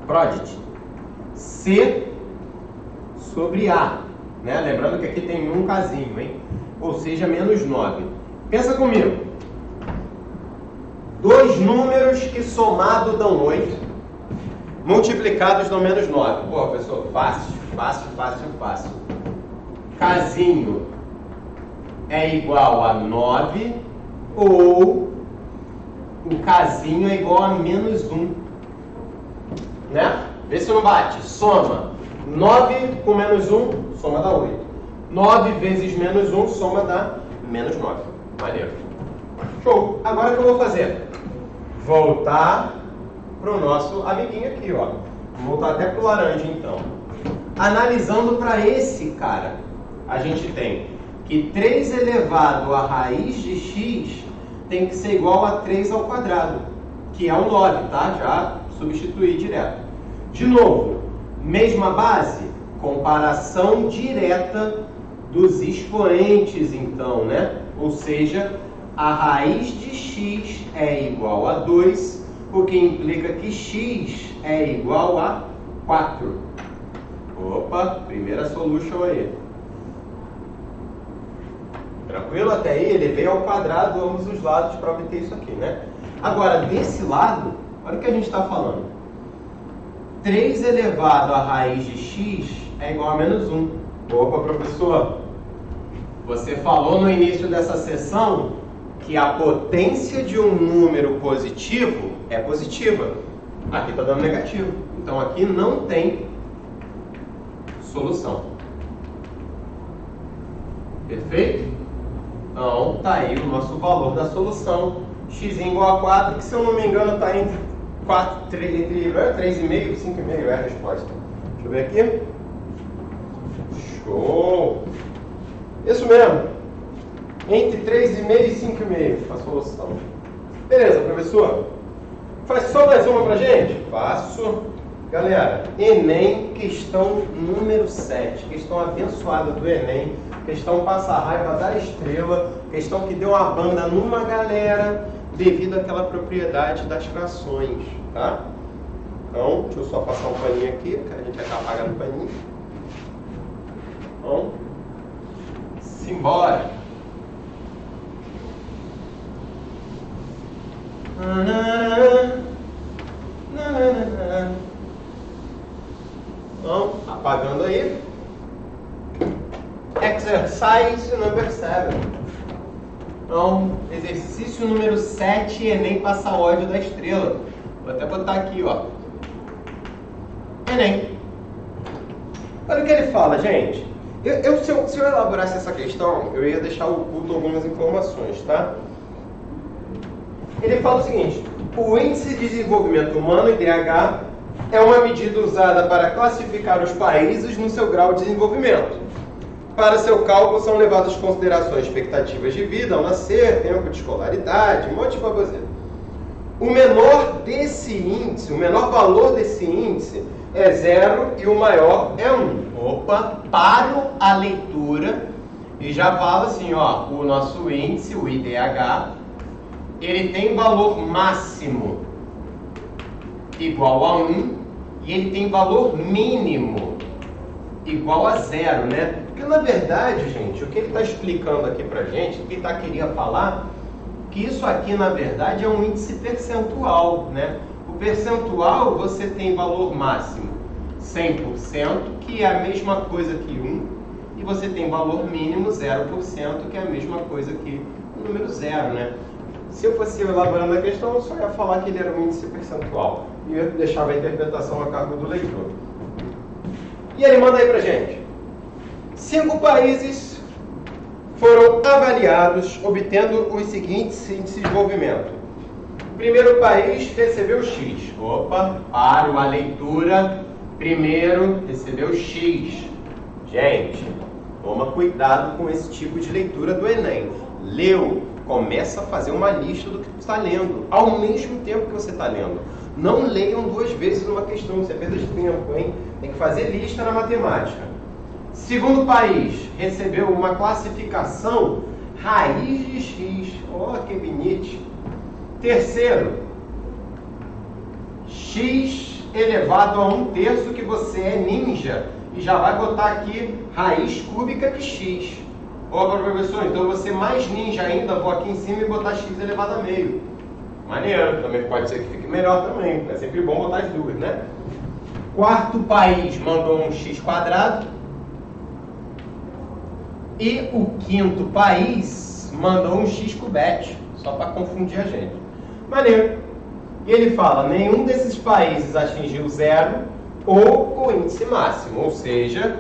Product. C sobre A. Né? Lembrando que aqui tem um casinho, hein? Ou seja, menos 9. Pensa comigo. Dois números que somado dão 8, multiplicados dão menos 9. Pô, professor, fácil, fácil, fácil, fácil. Casinho é igual a 9 ou o casinho é igual a menos 1. Né? Vê se não bate. Soma 9 com menos 1, soma dá 8. 9 vezes menos 1, soma dá menos 9. Maneiro. Show. Agora o que eu vou fazer? Voltar para o nosso amiguinho aqui, ó. Vou voltar até para o laranja, então. Analisando para esse cara. a gente tem que 3 elevado à raiz de x tem que ser igual a 3 ao quadrado, que é o 9, tá? Já substituí direto. De novo, mesma base, comparação direta dos expoentes, então, né? Ou seja, a raiz de x é igual a 2, o que implica que x é igual a 4. Opa, primeira solution aí. Tranquilo? Até aí ele veio ao quadrado ambos os lados para obter isso aqui, né? Agora, desse lado, olha o que a gente está falando. 3 elevado à raiz de x é igual a menos 1. Opa, professor, você falou no início dessa sessão que a potência de um número positivo é positiva. Aqui está dando negativo. Então aqui não tem solução. Perfeito? Então tá aí o nosso valor da solução. X igual a 4, que se eu não me engano está entre 3,5 e 5,5 é a resposta. Deixa eu ver aqui. Show! Isso mesmo. Entre 3,5 e 5,5 a solução. Beleza, professor? Faz só mais uma pra gente? Faço. Galera, Enem, questão número 7. Questão abençoada do Enem. Questão passa-raiva da estrela. Questão que deu uma banda numa galera devido àquela propriedade das frações, tá? Então, deixa eu só passar um paninho aqui, que a gente vai estar apagando o paninho. Então, simbora! Então, apagando aí. Exercise number 7. Então, exercício número 7, Enem passa ódio da estrela. Vou até botar aqui, ó. Enem. Olha o que ele fala, gente. Se eu elaborasse essa questão, eu ia deixar oculto algumas informações, tá? Ele fala o seguinte: o Índice de Desenvolvimento Humano, IDH, é uma medida usada para classificar os países no seu grau de desenvolvimento. Para seu cálculo são levadas em consideração expectativas de vida ao nascer, tempo de escolaridade, um monte de baboseira. O menor valor desse índice é 0 e o maior é 1. Opa, paro a leitura e já fala assim, ó, o nosso índice, o IDH, ele tem valor máximo igual a 1 e ele tem valor mínimo igual a 0, né? Porque na verdade, gente, o que ele está explicando aqui pra gente, o que ele queria falar, que isso aqui na verdade é um índice percentual, né? O percentual você tem valor máximo 100%, que é a mesma coisa que 1, e você tem valor mínimo 0%, que é a mesma coisa que o número 0, né? Se eu fosse elaborando a questão, eu só ia falar que ele era um índice percentual e eu deixava a interpretação a cargo do leitor. E ele manda aí pra gente. 5 países foram avaliados, obtendo os seguintes índices de desenvolvimento. O primeiro país recebeu X. Opa, paro a leitura. Primeiro recebeu X. Gente, toma cuidado com esse tipo de leitura do Enem. Leu, começa a fazer uma lista do que você está lendo, ao mesmo tempo que você está lendo. Não leiam 2 vezes uma questão, isso é perda de tempo, hein? Tem que fazer lista na matemática. Segundo país, recebeu uma classificação raiz de x. Oh, que bonito. Terceiro, x elevado a 1/3, que você é ninja e já vai botar aqui raiz cúbica de x. Ó, professor, então você mais ninja ainda, vou aqui em cima e botar x elevado a meio. Maneiro, também pode ser que fique melhor também. É sempre bom botar as duas, né? Quarto país mandou um x quadrado. E o quinto país mandou um x cubete, só para confundir a gente. Maneiro. E ele fala, nenhum desses países atingiu 0 ou o índice máximo. Ou seja,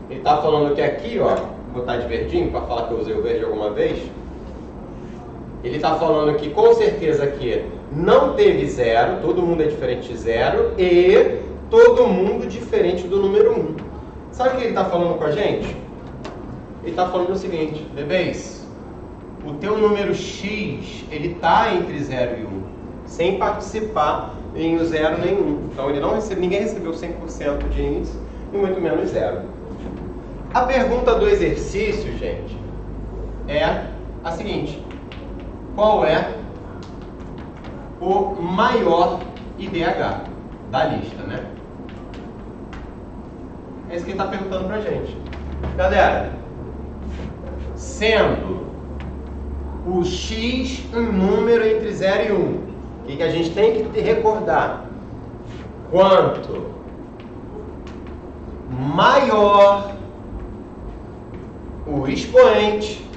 ele está falando que aqui, ó, vou botar de verdinho para falar que eu usei o verde alguma vez. Ele está falando que com certeza que não teve 0, todo mundo é diferente de 0 e todo mundo diferente do número 1. Sabe o que ele está falando com a gente? ele está falando o seguinte: bebês, o teu número x, ele está entre 0 e 1, sem participar em o 0 nem 1. Então ele não recebe, ninguém recebeu 100% de índice, e muito menos 0. A pergunta do exercício, gente, é a seguinte: qual é o maior IDH da lista, né? É isso que ele está perguntando pra gente. Galera, sendo o x um número entre 0 e 1, o que a gente tem que recordar? Quanto maior o expoente,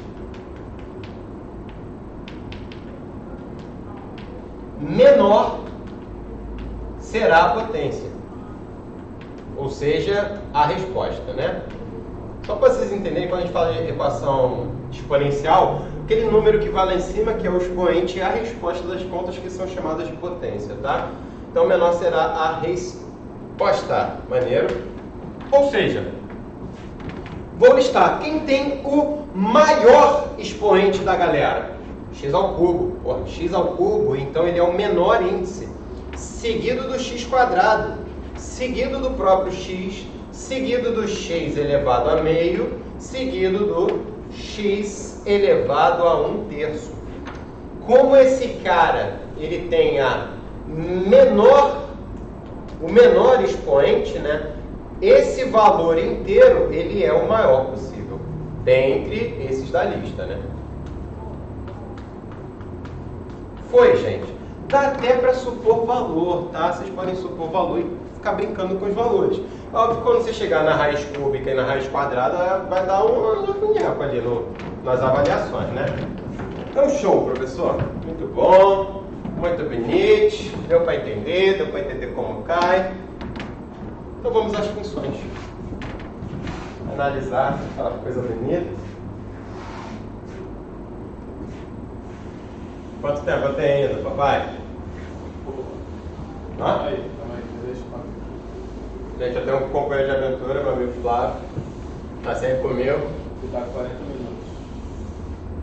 menor será a potência, ou seja, a resposta, né? Só para vocês entenderem, quando a gente fala de equação exponencial, aquele número que vai lá em cima, que é o expoente, é a resposta das contas que são chamadas de potência, tá? Então, menor será a resposta. Maneiro? Ou seja, vou listar quem tem o maior expoente da galera. X ao cubo. Porra, x ao cubo, então ele é o menor índice. Seguido do x quadrado. Seguido do próprio x. Seguido do x elevado a meio. Seguido do x elevado a 1/3. Como esse cara ele tem o menor expoente, né? Esse valor inteiro ele é o maior possível dentre esses da lista, né? Foi, gente. Dá até para supor valor, tá? Vocês podem supor valor e ficar brincando com os valores. Óbvio que quando você chegar na raiz cúbica e na raiz quadrada, vai dar um nheco ali nas avaliações, né? Então, show, professor. Muito bom, muito bonito. Deu para entender como cai. Então, vamos às funções. Analisar aquela coisa bonita. Quanto tempo eu tenho ainda, papai? Hã? Gente, eu tenho um companheiro de aventura, meu amigo Flávio. Tá sempre comigo. Você tá com 40 minutos.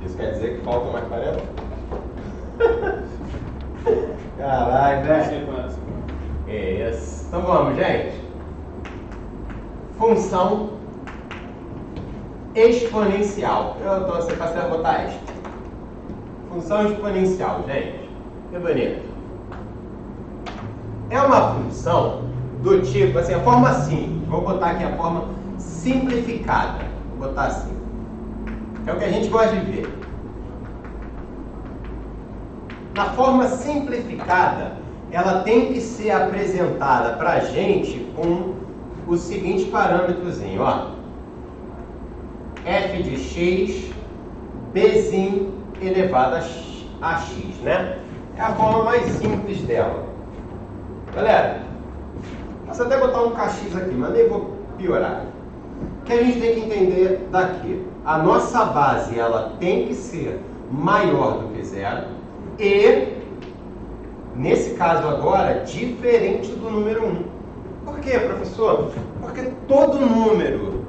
Isso quer dizer que faltam mais 40? Caralho, né? Isso. Então vamos, gente. Função exponencial. Eu tô passando a botar esta. Função exponencial, gente. Que bonito. É uma função do tipo, assim, a forma simples. Vou botar aqui a forma simplificada. Vou botar assim. É o que a gente gosta de ver. Na forma simplificada, ela tem que ser apresentada para a gente com o seguinte parâmetrozinho, ó. F de x, bzinho elevado a x, né? É a forma mais simples dela. Galera, posso até botar um kx aqui, mas nem vou piorar. O que a gente tem que entender daqui? A nossa base, ela tem que ser maior do que zero e, nesse caso agora, diferente do número 1. Por quê, professor? Porque todo número,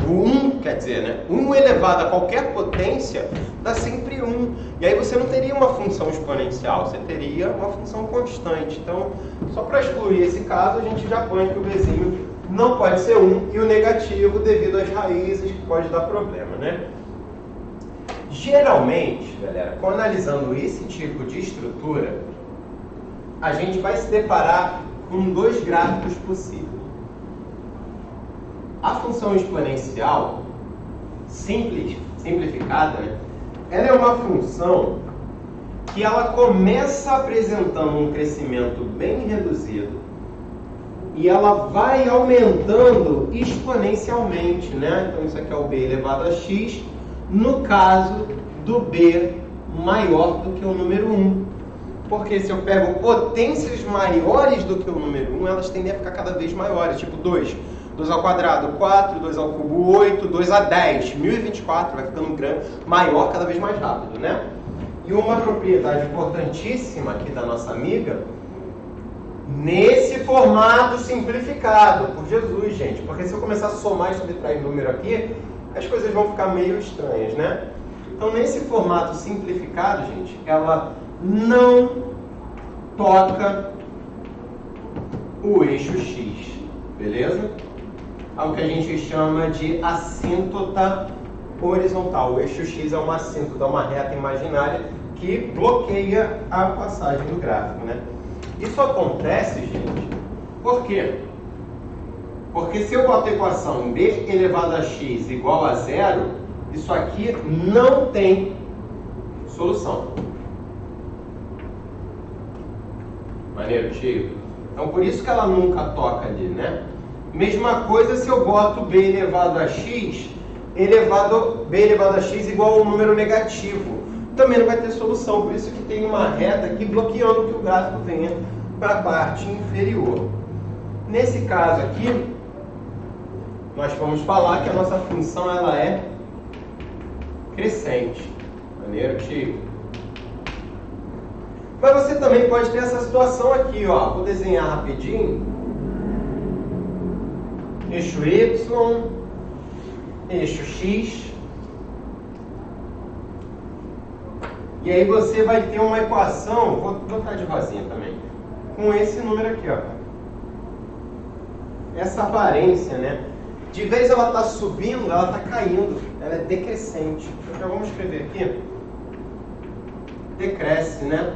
o 1, quer dizer, né? 1 elevado a qualquer potência dá sempre 1. E aí você não teria uma função exponencial, você teria uma função constante. Então, só para excluir esse caso, a gente já põe que o vizinho não pode ser 1 e o negativo devido às raízes que pode dar problema, né? Geralmente, galera, analisando esse tipo de estrutura, a gente vai se deparar com dois gráficos possíveis. A função exponencial simplificada, né? Ela é uma função que ela começa apresentando um crescimento bem reduzido e ela vai aumentando exponencialmente, né? Então isso aqui é o b elevado a x, no caso do b maior do que o número 1. Porque se eu pego potências maiores do que o número 1, elas tendem a ficar cada vez maiores, tipo 2. 2 ao quadrado, 4, 2 ao cubo, 8, 2 a 10, 1024, vai ficando maior cada vez mais rápido, né? E uma propriedade importantíssima aqui da nossa amiga, nesse formato simplificado, por Jesus, gente, porque se eu começar a somar e subtrair número aqui, as coisas vão ficar meio estranhas, né? Então, nesse formato simplificado, gente, ela não toca o eixo X, beleza? Algo que a gente chama de assíntota horizontal. O eixo X é uma assíntota, uma reta imaginária que bloqueia a passagem do gráfico, né? Isso acontece, gente, por quê? Porque se eu boto a equação b elevado a x igual a zero, isso aqui não tem solução. Maneiro, tio? Então, por isso que ela nunca toca ali, né? Mesma coisa se eu boto b elevado a x, b elevado a x igual a um número negativo. Também não vai ter solução, por isso que tem uma reta aqui bloqueando que o gráfico venha para a parte inferior. Nesse caso aqui, nós vamos falar que a nossa função ela é crescente. Maneiro, tio? Mas você também pode ter essa situação aqui, ó. Vou desenhar rapidinho. Eixo Y, eixo X. E aí você vai ter uma equação, vou botar de rosinha também, com esse número aqui, ó. Essa aparência, né? De vez ela está subindo, ela está caindo. Ela é decrescente. Então já vamos escrever aqui. Decresce, né?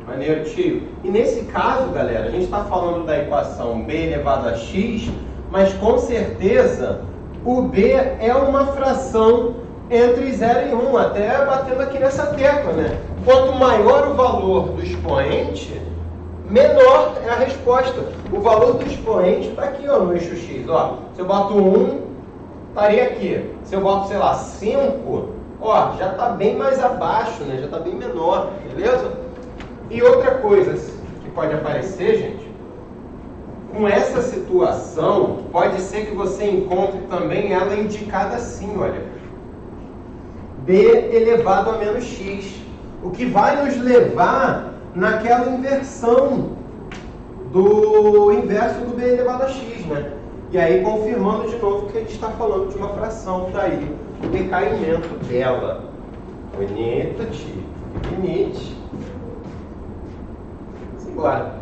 Maneiro, tio. E nesse caso, galera, a gente está falando da equação b elevado a x, mas com certeza o b é uma fração entre 0 e 1, até batendo aqui nessa tecla, né? Quanto maior o valor do expoente, menor é a resposta. O valor do expoente está aqui, ó, no eixo x. Ó, se eu boto 1, estaria aqui. Se eu boto, sei lá, 5, ó, já está bem mais abaixo, né? Já está bem menor, beleza? E outra coisa que pode aparecer, gente, com essa situação, pode ser que você encontre também ela indicada assim, olha. B elevado a menos x. O que vai nos levar naquela inversão do inverso do b elevado a x, né? E aí confirmando de novo que a gente está falando de uma fração, daí o decaimento dela. Bonito, tio. Bonito. Simbora.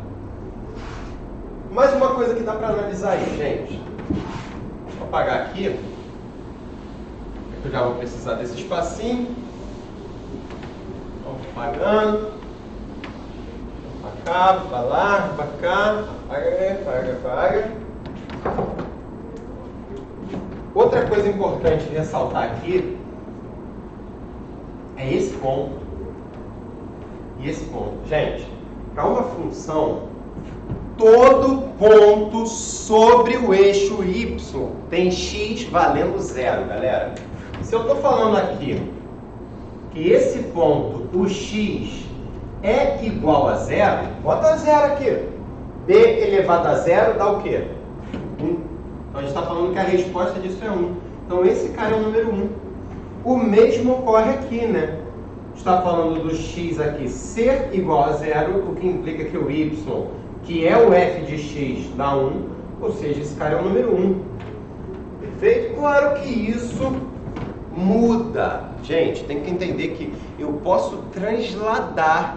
Mais uma coisa que dá para analisar aí, gente. Vou apagar aqui. Eu já vou precisar desse espacinho. Vamos apagando. Pra cá, pra lá, pra cá. Apaga. Outra coisa importante de ressaltar aqui é esse ponto e esse ponto. Gente, para uma função, todo ponto sobre o eixo y tem x valendo zero, galera. Se eu estou falando aqui que esse ponto, o x, é igual a zero, bota zero aqui. B elevado a zero dá o quê? 1. Então a gente está falando que a resposta disso é 1. Então esse cara é o número 1. O mesmo ocorre aqui, né? Está falando do x aqui ser igual a zero, o que implica que o y, que é o f de x, dá 1. Ou seja, esse cara é o número 1. Perfeito? Claro que isso muda. Gente, tem que entender que eu posso transladar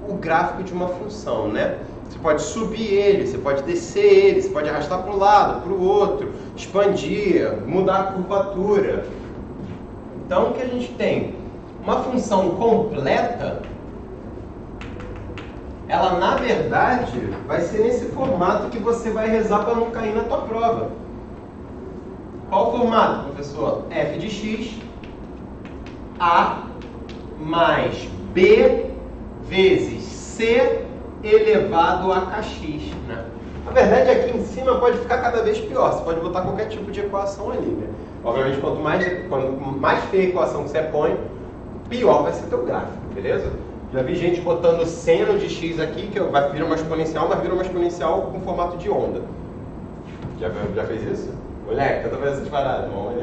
o gráfico de uma função, né? Você pode subir ele, você pode descer ele, você pode arrastar para um lado, para o outro, expandir, mudar a curvatura. Então, o que a gente tem? Uma função completa, ela na verdade vai ser nesse formato que você vai rezar para não cair na tua prova. Qual o formato, professor? F de x, A mais B vezes C elevado a kx, né? Na verdade, aqui em cima pode ficar cada vez pior. Você pode botar qualquer tipo de equação ali, né? Obviamente, quanto mais feia a equação que você põe, pior vai ser teu gráfico, beleza? Já vi gente botando seno de x aqui, que vai virar uma exponencial, mas vira uma exponencial com formato de onda. Já fez isso? Moleque, eu tô fazendo essas paradas, irmão.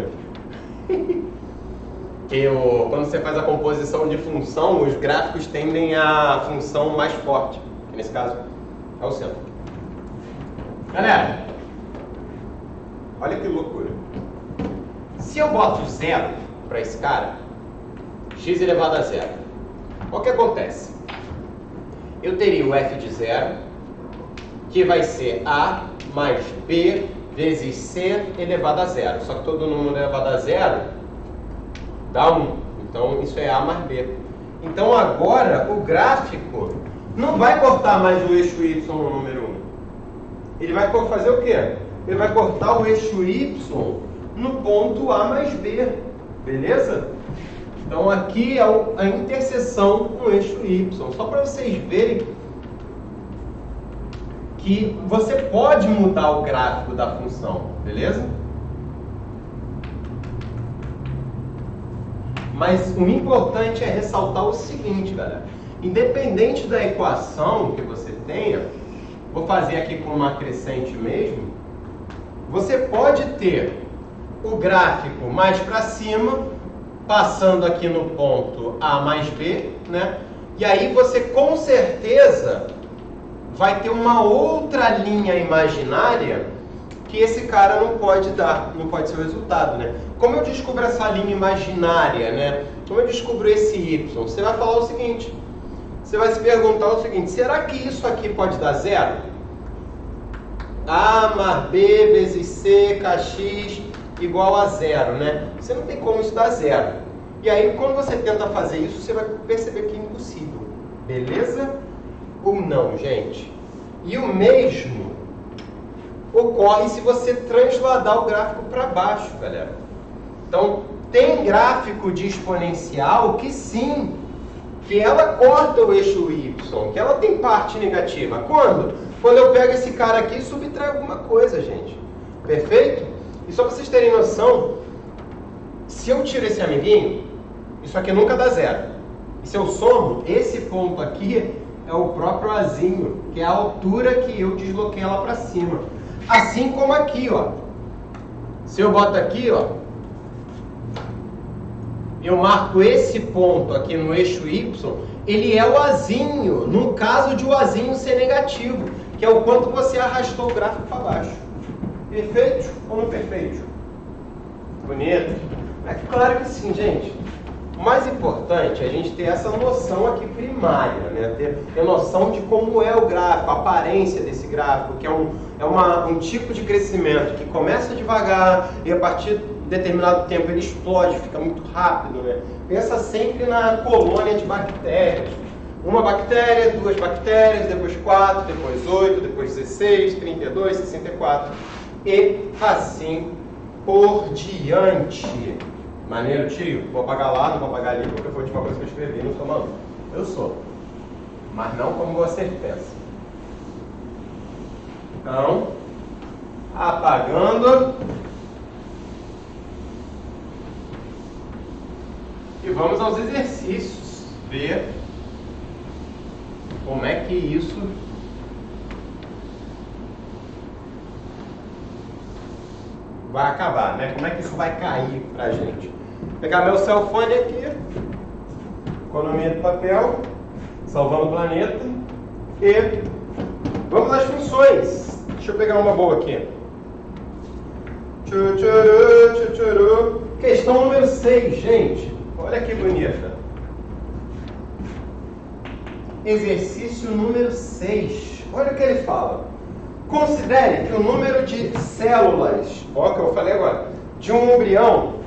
Quando você faz a composição de função, os gráficos tendem à função mais forte, que nesse caso é o centro. Galera, Olha que loucura. Se eu boto 0 para esse cara, x elevado a 0, o que acontece? Eu teria o f de 0, que vai ser a mais b vezes c elevado a 0. Só que todo número elevado a 0 dá 1. Então, isso é a mais b. Então, agora, o gráfico não vai cortar mais o eixo y no número 1. Ele vai fazer o quê? Ele vai cortar o eixo y no ponto a mais b. Beleza? Então, aqui é a interseção com o eixo y. Só para vocês verem que você pode mudar o gráfico da função. Beleza? Mas o importante é ressaltar o seguinte, galera. Independente da equação que você tenha, vou fazer aqui com uma crescente mesmo, você pode ter o gráfico mais para cima, passando aqui no ponto A mais B, né? E aí você com certeza vai ter uma outra linha imaginária que esse cara não pode dar, não pode ser o resultado, né? Como eu descubro essa linha imaginária, né? Como eu descubro esse y? Você vai falar o seguinte, você vai se perguntar o seguinte, será que isso aqui pode dar 0? A mais B vezes C, kx igual a 0, né? Você não tem como isso dar 0. E aí, quando você tenta fazer isso, você vai perceber que é impossível. Beleza? Ou não, gente? E o mesmo ocorre se você transladar o gráfico para baixo, galera. Então, tem gráfico de exponencial que sim, que ela corta o eixo y, que ela tem parte negativa. Quando? Quando eu pego esse cara aqui e subtraio alguma coisa, gente. Perfeito? E só para vocês terem noção, se eu tiro esse amiguinho, isso aqui nunca dá 0. E se eu somo, esse ponto aqui é o próprio azinho, que é a altura que eu desloquei ela para cima. Assim como aqui, ó. Se eu boto aqui, ó, eu marco esse ponto aqui no eixo y, ele é o azinho, no caso de o azinho ser negativo, que é o quanto você arrastou o gráfico para baixo. Perfeito ou não perfeito? Bonito? É claro que sim, gente. O mais importante é a gente ter essa noção aqui primária, né? Ter noção de como é o gráfico, a aparência desse gráfico, que é um tipo de crescimento que começa devagar e a partir de determinado tempo ele explode, fica muito rápido, né? Pensa sempre na colônia de bactérias. Uma bactéria, 2 bactérias, depois 4, depois 8, depois 16, 32, 64 e assim por diante. Maneiro, tio? Vou apagar lá, não vou apagar ali, porque foi a última coisa que eu escrevi, não sou maluco. Eu sou. Mas não como você pensa. Então, apagando. E vamos aos exercícios. Ver como é que isso vai acabar, né? Como é que isso vai cair pra gente? Vou pegar meu cellphone aqui, economia de papel, salvando o planeta, e vamos às funções. Deixa eu pegar uma boa aqui. Questão número 6, gente. Olha que bonita. Exercício número 6. Olha o que ele fala. Considere que o número de células, ó, que eu falei agora, de um embrião,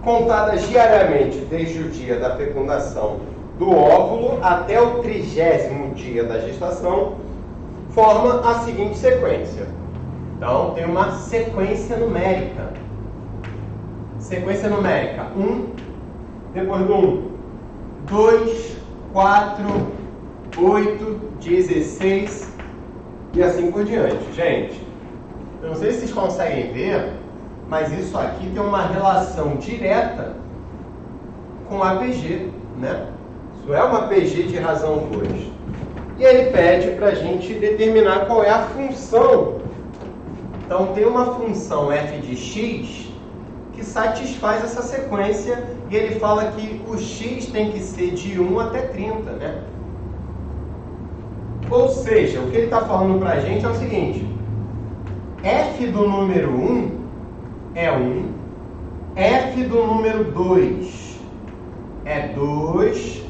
contadas diariamente desde o dia da fecundação do óvulo até o 30º dia da gestação, forma a seguinte sequência. Então, tem uma sequência numérica. Sequência numérica 1, depois do 1, 2, 4, 8, 16 e assim por diante. Gente, eu não sei se vocês conseguem ver, mas isso aqui tem uma relação direta com a APG, né? Isso é uma APG de razão 2. E ele pede para a gente determinar qual é a função. Então, tem uma função f de x que satisfaz essa sequência e ele fala que o x tem que ser de 1 até 30, né? Ou seja, o que ele está falando para a gente é o seguinte: f do número 1 é 1, f do número 2 é 2,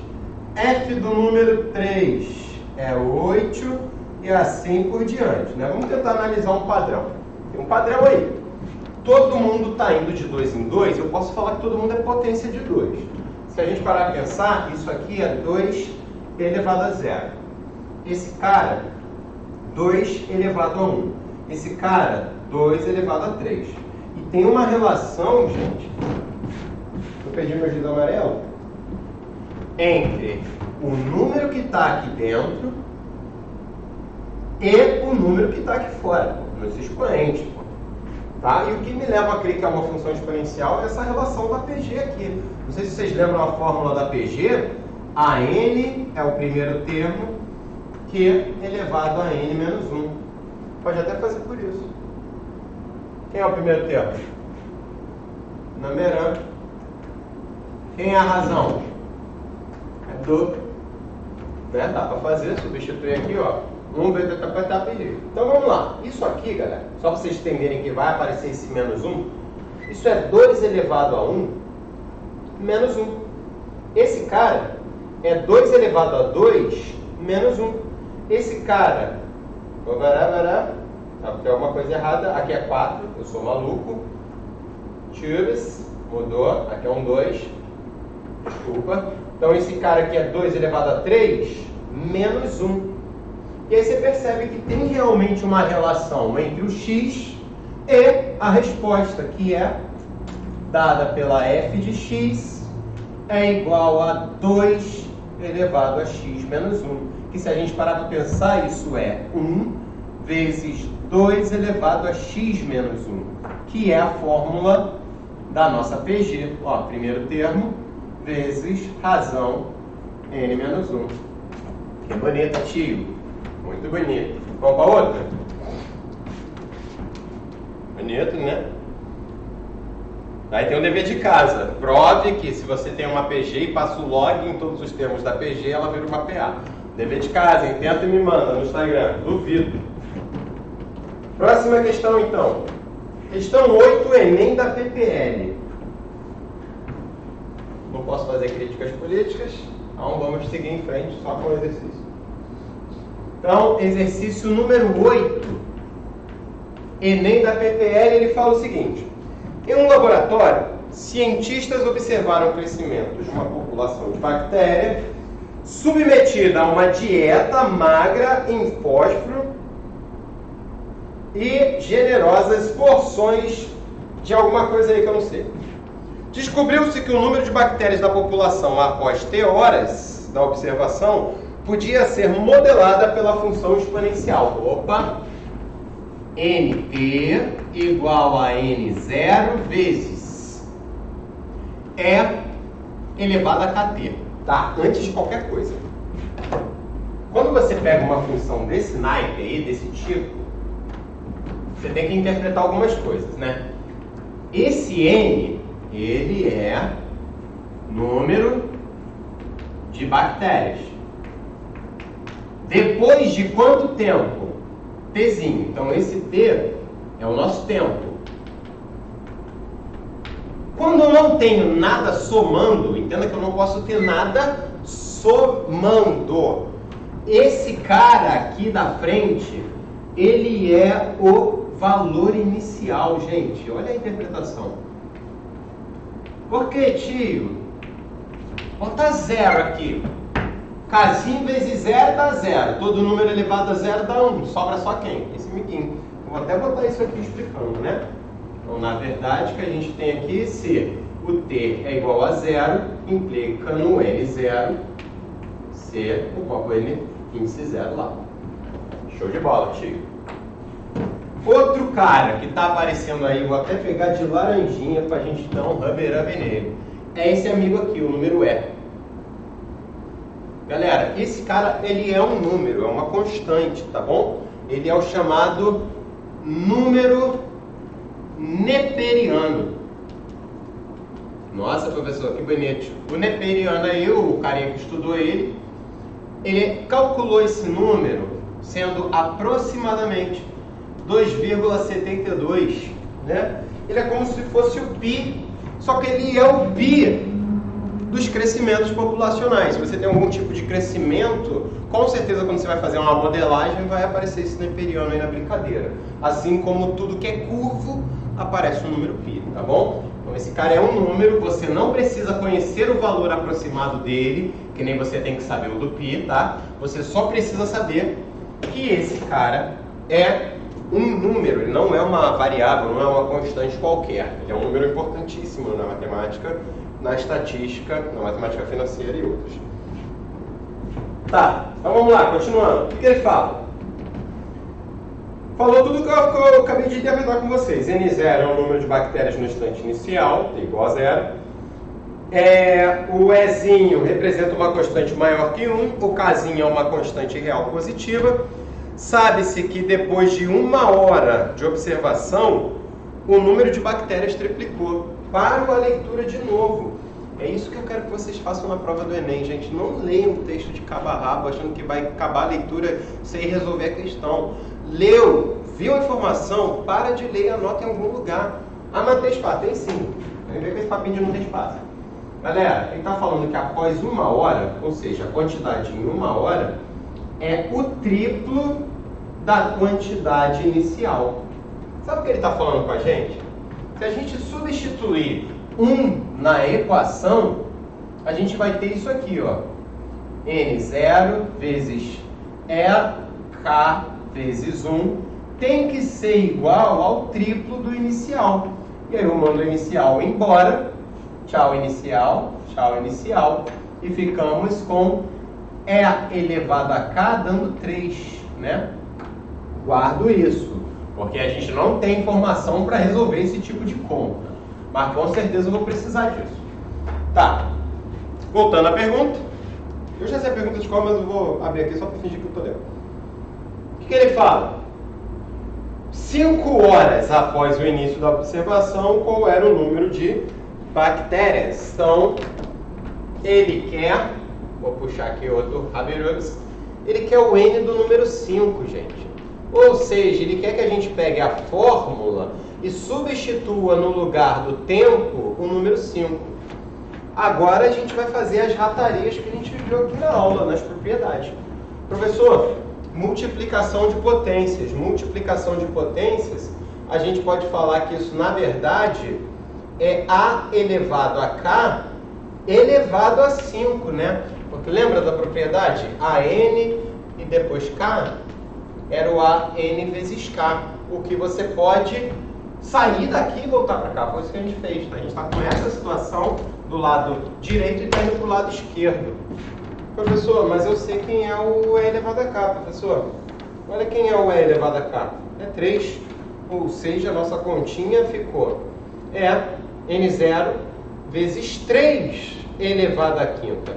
f do número 3 é 8 e assim por diante, né? Vamos tentar analisar um padrão. Tem um padrão aí. Todo mundo está indo de 2 em 2, eu posso falar que todo mundo é potência de 2. Se a gente parar para pensar, isso aqui é 2 elevado a 0. Esse cara, 2 elevado a 1. Esse cara, 2 elevado a 3. E tem uma relação, gente, vou pedir meu giz amarelo, entre o número que está aqui dentro e o número que está aqui fora, nos expoentes. Tá? E o que me leva a crer que é uma função exponencial é essa relação da PG aqui. Não sei se vocês lembram a fórmula da PG. A n é o primeiro termo, q elevado a n menos 1. Pode até fazer por isso. Quem é o primeiro termo? Numerando. Quem é a razão? É do. Né? Dá para fazer, substituir aqui, ó. 1 vezes PG. Então vamos lá. Isso aqui, galera, só para vocês entenderem que vai aparecer esse menos 1, isso é 2 elevado a 1 menos 1. Esse cara é 2 elevado a 2 menos 1. Esse cara, tem alguma coisa errada, aqui é 4, eu sou maluco. Tubes, mudou, aqui é um 2, desculpa. Então esse cara aqui é 2 elevado a 3 menos 1. E aí você percebe que tem realmente uma relação entre o x e a resposta, que é dada pela f de x é igual a 2 elevado a x menos 1. Que se a gente parar para pensar, isso é 1 vezes 2 elevado a x menos 1, que é a fórmula da nossa PG. Ó, primeiro termo vezes razão n menos 1. Que bonita, tio. Muito bonito. Vamos para outra? Bonito, né? Aí tem um dever de casa. Prove que se você tem uma PG e passa o log em todos os termos da PG, ela vira uma PA. Dever de casa, hein? Tenta e me manda no Instagram. Duvido. Próxima questão, então. Questão 8, Enem da PPL. Não posso fazer críticas políticas, então vamos seguir em frente só com o exercício. Então, exercício número 8, Enem da PPL, ele fala o seguinte: em um laboratório, cientistas observaram o crescimento de uma população de bactéria submetida a uma dieta magra em fósforo e generosas porções de alguma coisa aí que eu não sei. Descobriu-se que o número de bactérias da população após T horas da observação podia ser modelada pela função exponencial. Opa! NT igual a N0 vezes E elevado a KT. Tá? Antes de qualquer coisa. Quando você pega uma função desse naipe aí, desse tipo, você tem que interpretar algumas coisas, né? Esse N, ele é número de bactérias. Depois de quanto tempo? Tzinho. Então esse T é o nosso tempo. Quando eu não tenho nada somando, entenda que eu não posso ter nada somando. Esse cara aqui da frente, ele é o valor inicial, gente. Olha a interpretação. Por que, tio? Bota 0 aqui. Casinho vezes 0 dá 0. Todo número elevado a 0 dá 1. Sobra só quem? Esse miquinho. Vou até botar isso aqui explicando, né? Então, na verdade, o que a gente tem aqui, se o T é igual a 0, implica no N0 ser igual ao N índice 0 lá. Show de bola, tio. Outro cara que está aparecendo aí, vou até pegar de laranjinha para a gente dar um rubber nele. É esse amigo aqui, o número E. Galera, esse cara, ele é um número, é uma constante, tá bom? Ele é o chamado número neperiano. Nossa, professor, que bonito. O neperiano aí, o carinha que estudou ele calculou esse número sendo aproximadamente 2,72, né? ele é como se fosse o pi, só que ele é o pi dos crescimentos populacionais. Se você tem algum tipo de crescimento, com certeza quando você vai fazer uma modelagem vai aparecer esse neperiano aí na brincadeira. Assim como tudo que é curvo, aparece o número π, tá bom? Então esse cara é um número, você não precisa conhecer o valor aproximado dele, que nem você tem que saber o do π, tá? Você só precisa saber que esse cara é um número, ele não é uma variável, não é uma constante qualquer. Ele é um número importantíssimo na matemática, na estatística, na matemática financeira e outras. Tá, então vamos lá, continuando. O que ele fala? Falou tudo que eu acabei de interpretar com vocês. N0 é o número de bactérias no instante inicial, é igual a 0. O Ezinho representa uma constante maior que 1, o Kzinho é uma constante real positiva. Sabe-se que depois de 1 hora de observação, o número de bactérias triplicou. Para a leitura de novo. É isso que eu quero que vocês façam na prova do Enem, gente. Não leiam o texto de cabo a rabo, achando que vai acabar a leitura sem resolver a questão. Leu, viu a informação, para de ler e anota em algum lugar. Ah, mas tem espaço? Tem sim. Vem ver que esse papinho de não tem espaço. Galera, ele está falando que após 1 hora, ou seja, a quantidade em 1 hora, é o triplo da quantidade inicial. Sabe o que ele está falando com a gente? Se a gente substituir 1 na equação, a gente vai ter isso aqui, ó. N0 vezes EK vezes 1 tem que ser igual ao triplo do inicial. E aí eu mando o inicial embora. Tchau, inicial. Tchau, inicial. E ficamos com E elevado a K dando 3, né? Guardo isso, porque a gente não tem informação para resolver esse tipo de conta. Mas com certeza eu vou precisar disso. Tá. Voltando à pergunta. Eu já sei a pergunta de qual, mas eu vou abrir aqui só para fingir que eu estou lendo. O que ele fala? 5 horas após o início da observação, qual era o número de bactérias? Então, ele quer... Vou puxar aqui outro Habermas. Ele quer o N do número 5, gente. Ou seja, ele quer que a gente pegue a fórmula e substitua no lugar do tempo o número 5. Agora a gente vai fazer as ratarias que a gente viu aqui na aula, nas propriedades. Professor, multiplicação de potências. Multiplicação de potências, a gente pode falar que isso, na verdade, é A elevado a K elevado a 5, né? Porque lembra da propriedade? AN e depois K era o AN vezes K. O que você pode sair daqui e voltar para cá. Foi isso que a gente fez, tá? A gente está com essa situação do lado direito e está indo para o lado esquerdo. Professor, mas eu sei quem é o E elevado a K, professor. Olha quem é o E elevado a K. É 3. Ou seja, a nossa continha ficou N0 vezes 3 elevado à quinta.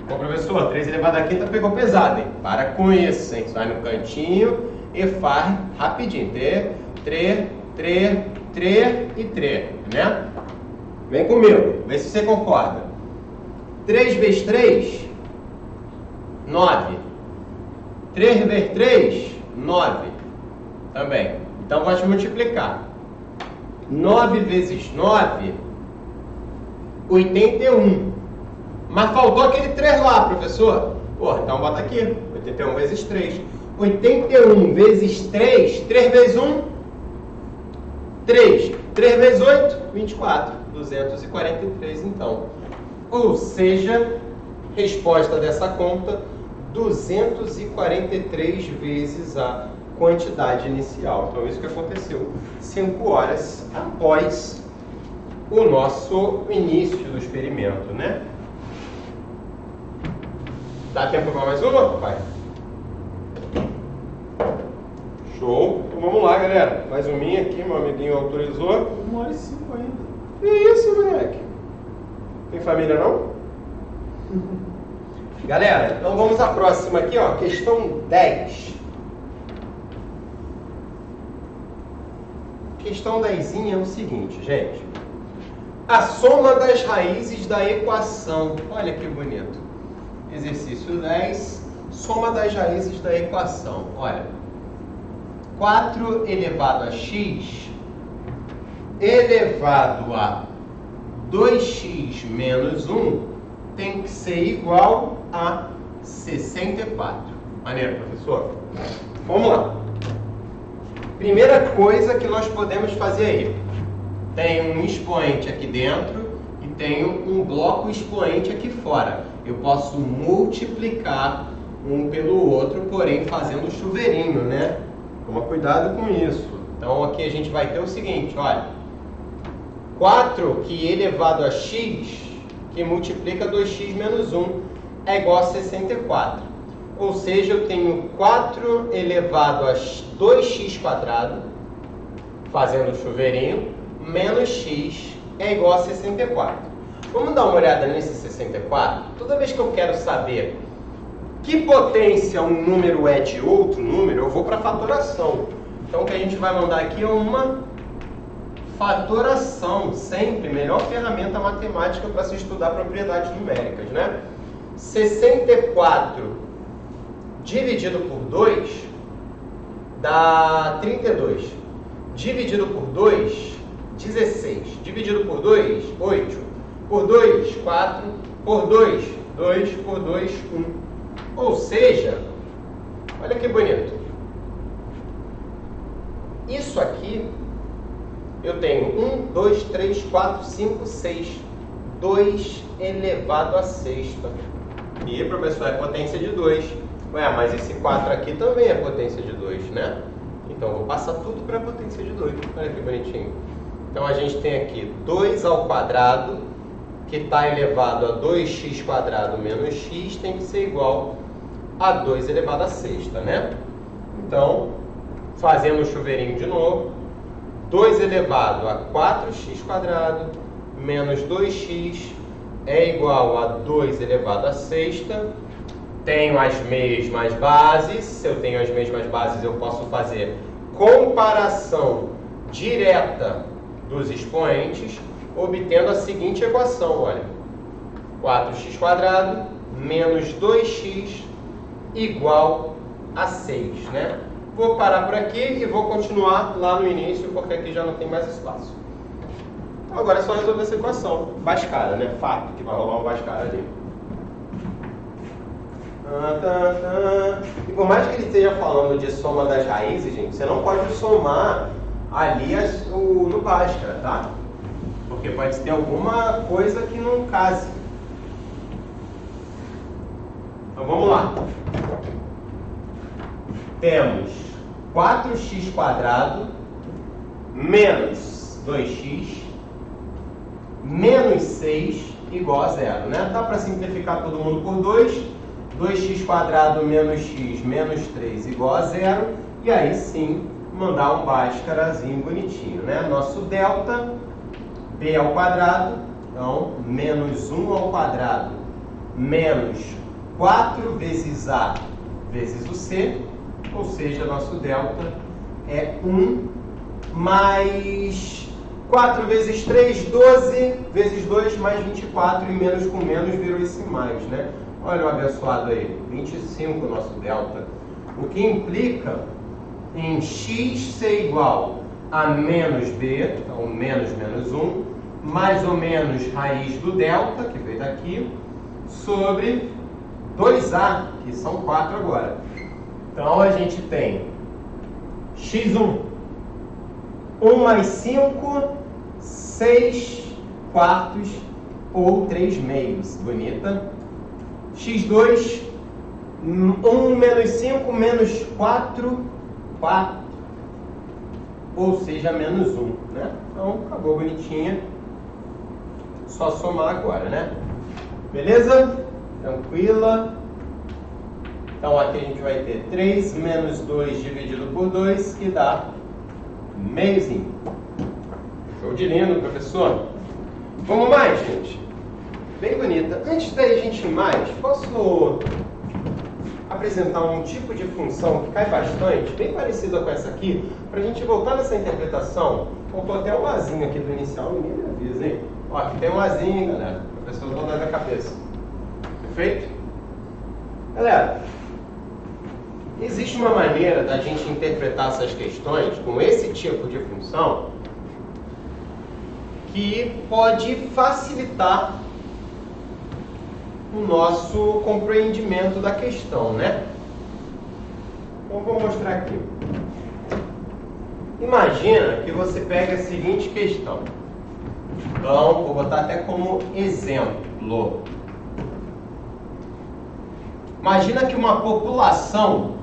Bom, professor, 3 elevado à quinta pegou pesado, hein? Para com isso, hein? Vai no cantinho e faz rapidinho. 3 e 3, né? Vem comigo, vê se você concorda. 3 vezes 3, 9. 3 vezes 3, 9. Também. Então, vamos multiplicar. 9 vezes 9, 81. Mas faltou aquele 3 lá, professor. Pô, então bota aqui. 81 vezes 3. 81 vezes 3. 3 vezes 1, 3. 3 vezes 8, 24. 243, então. Ou seja, resposta dessa conta, 243 vezes a quantidade inicial. Então, isso que aconteceu 5 horas após o nosso início do experimento, né? Dá tempo para mais uma, papai? Show! Então vamos lá, galera. Mais uma aqui, meu amiguinho autorizou. 1h05 ainda. Que isso, moleque? Tem família, não? Galera, então vamos à próxima aqui, ó. Questão 10. Questão 10 é o seguinte, gente. A soma das raízes da equação. Olha que bonito. Exercício 10. Soma das raízes da equação. Olha. 4 elevado a x elevado a 2x menos 1 tem que ser igual a 64. Maneiro, professor? Vamos lá. Primeira coisa que nós podemos fazer aí. Tem um expoente aqui dentro e tenho um bloco expoente aqui fora. Eu posso multiplicar um pelo outro, porém fazendo chuveirinho, né? Toma cuidado com isso. Então aqui a gente vai ter o seguinte, olha. 4 que elevado a x, que multiplica 2x menos 1, é igual a 64. Ou seja, eu tenho 4 elevado a 2x quadrado, fazendo chuveirinho, menos x é igual a 64. Vamos dar uma olhada nesse 64? Toda vez que eu quero saber que potência um número é de outro número, eu vou para a fatoração. Então o que a gente vai mandar aqui é uma fatoração, sempre melhor ferramenta matemática para se estudar propriedades numéricas, né? 64 dividido por 2 dá 32. Dividido por 2, 16. Dividido por 2, 8. Por 2, 4. Por 2, 2. Por 2, 1. Ou seja, olha que bonito. Isso aqui, eu tenho 1, 2, 3, 4, 5, 6. 2 elevado a sexta. E, professor, é potência de 2. Ué, mas esse 4 aqui também é potência de 2, né? Então, eu vou passar tudo para a potência de 2. Olha que bonitinho. Então, a gente tem aqui 2 ao quadrado, que está elevado a 2x quadrado menos x, tem que ser igual a 2 elevado a sexta, né? Então, fazendo o chuveirinho de novo, 2 elevado a 4x quadrado menos 2x é igual a 2 elevado a sexta. Tenho as mesmas bases. Se eu tenho as mesmas bases, eu posso fazer comparação direta dos expoentes, obtendo a seguinte equação, olha. 4x quadrado menos 2x igual a 6, né? Vou parar por aqui e vou continuar lá no início, porque aqui já não tem mais espaço. Então agora é só resolver essa equação. Bhaskara, né? Fato que vai rolar um Bhaskara ali. E por mais que ele esteja falando de soma das raízes, gente, você não pode somar ali no Bhaskara, tá? Porque pode ter alguma coisa que não case. Então vamos lá. Temos 4x quadrado menos 2x menos 6 igual a 0, né? Dá para simplificar todo mundo por 2. 2x quadrado menos x menos 3 igual a 0. E aí sim, mandar um Bhaskarazinho bonitinho, né? Nosso delta, b ao quadrado, então menos 1 ao quadrado menos 4 vezes a vezes o c, ou seja, nosso delta é 1 mais 4 vezes 3, 12 vezes 2 mais 24, e menos com menos virou esse mais, né? Olha o abençoado aí, 25 o nosso delta, o que implica em x ser igual a menos b, então menos 1, mais ou menos raiz do delta, que veio daqui, sobre 2a, que são 4 agora. Então a gente tem x1, 1 mais 5, 6 quartos ou 3 meios. Bonita. x2, 1 menos 5 menos 4, 4. Ou seja, menos 1, né? Então, acabou bonitinha. Só somar agora, né? Beleza? Tranquila. Então, aqui a gente vai ter 3 menos 2 dividido por 2, que dá meiozinho. Show de lindo, professor. Vamos mais, gente? Bem bonita. Antes da gente ir mais, posso apresentar um tipo de função que cai bastante, bem parecida com essa aqui, para a gente voltar nessa interpretação. Faltou até um azinho aqui do inicial, ninguém me avisa, hein? Ó, aqui tem um azinho, hein, galera? O professor vai dar na cabeça. Perfeito? Galera, existe uma maneira da gente interpretar essas questões com esse tipo de função que pode facilitar o nosso compreendimento da questão, né? Então, vou mostrar aqui. Imagina que você pega a seguinte questão. Então, vou botar até como exemplo. Imagina que uma população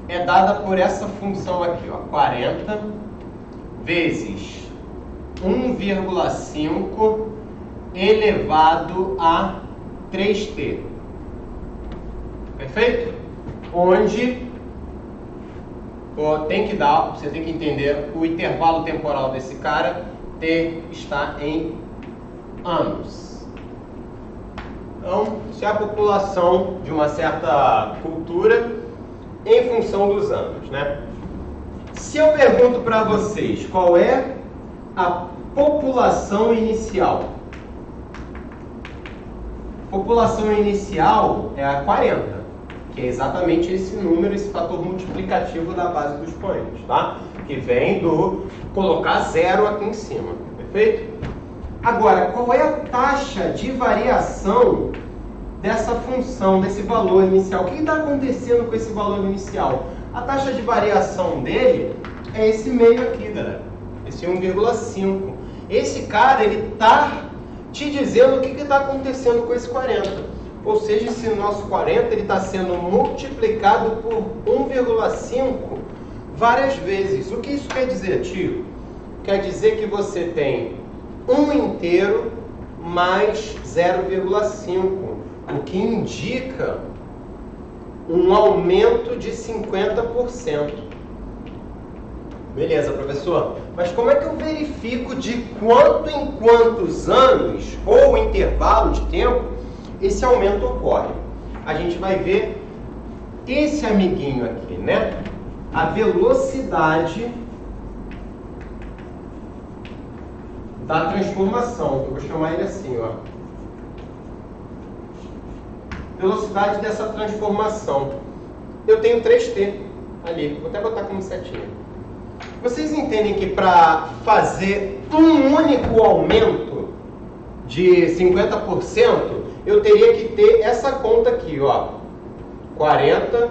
é dada por essa função aqui, ó, 40 vezes 1,5 elevado a 3t. Perfeito? Onde tem que dar, você tem que entender o intervalo temporal desse cara, t está em anos. Então, isso é a população de uma certa cultura em função dos anos, né? Se eu pergunto para vocês qual é a população inicial, população inicial é a 40, que é exatamente esse número, esse fator multiplicativo da base do expoente, tá? Que vem do colocar zero aqui em cima, perfeito? Agora, qual é a taxa de variação dessa função, desse valor inicial? O que está acontecendo com esse valor inicial? A taxa de variação dele é esse meio aqui, galera. Esse 1,5. Esse cara, ele está te dizendo o que está acontecendo com esse 40. Ou seja, esse nosso 40 está sendo multiplicado por 1,5 várias vezes. O que isso quer dizer, tio? Quer dizer que você tem 1 inteiro mais 0,5, o que indica um aumento de 50%. Beleza, professor. Mas como é que eu verifico de quanto em quantos anos ou intervalo de tempo esse aumento ocorre? A gente vai ver esse amiguinho aqui, né? A velocidade da transformação. Eu vou chamar ele assim, ó. Velocidade dessa transformação. Eu tenho 3t ali. Vou até botar como setinha. Vocês entendem que para fazer um único aumento de 50%, eu teria que ter essa conta aqui, ó. 40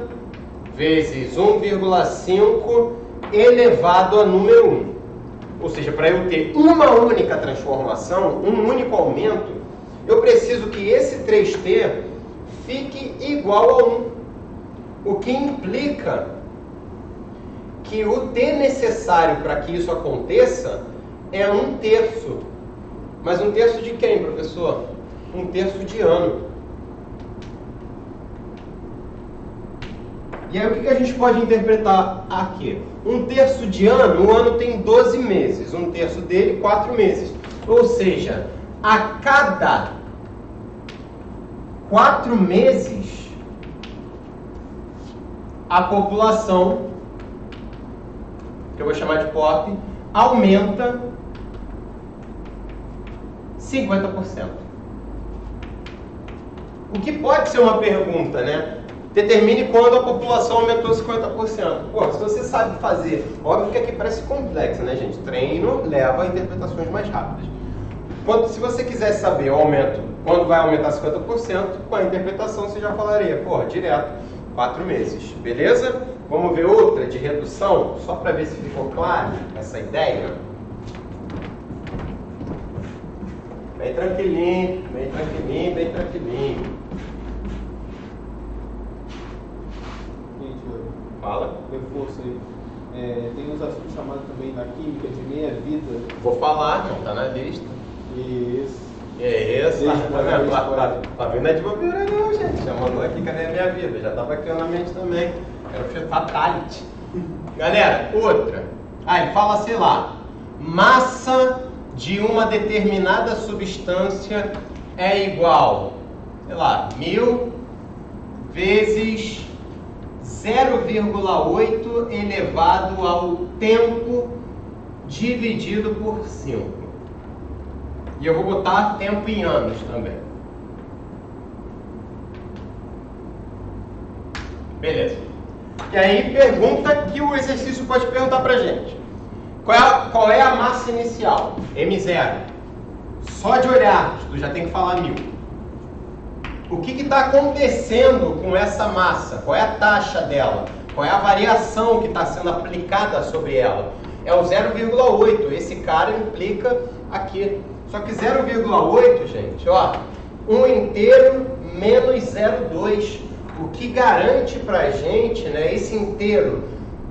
vezes 1,5 elevado a número 1. Ou seja, para eu ter uma única transformação, um único aumento, eu preciso que esse 3t fique igual a 1. O que implica que o t necessário para que isso aconteça é 1/3. Mas 1/3 de quem, professor? 1/3 de ano. E aí o que a gente pode interpretar aqui? 1/3 de ano, o ano tem 12 meses. 1/3 dele, 4 meses. Ou seja, a cada 4 meses, a população, que eu vou chamar de POP, aumenta 50%. O que pode ser uma pergunta, né? Determine quando a população aumentou 50%. Pô, se você sabe fazer, óbvio que aqui parece complexo, né, gente? Treino leva a interpretações mais rápidas. Se você quisesse saber o aumento, quando vai aumentar 50%, com a interpretação você já falaria, pô, direto, 4 meses, beleza? Vamos ver outra de redução, só para ver se ficou claro essa ideia. Bem tranquilinho, bem tranquilinho, bem tranquilinho. Fala. Reforço aí. Tem uns assuntos chamados também na química de meia-vida. Vou falar, não tá na lista. Isso. Isso. Tá vendo é de bobeira não, gente. Já mandou aqui, cadê a minha vida? Já tava aqui na mente também. Era o fatality. Galera, outra. Ele fala, sei lá, massa de uma determinada substância é igual, sei lá, 1000 vezes 0,8 elevado ao tempo dividido por 5. E eu vou botar tempo em anos também. Beleza. E aí pergunta que o exercício pode perguntar pra gente. Qual é a massa inicial? M0. Só de olhar, tu já tem que falar 1000. O que está acontecendo com essa massa? Qual é a taxa dela? Qual é a variação que está sendo aplicada sobre ela? É o 0,8. Esse cara implica aqui. Só que 0,8, gente, ó, 1 inteiro menos 0,2. O que garante pra gente, né, esse inteiro,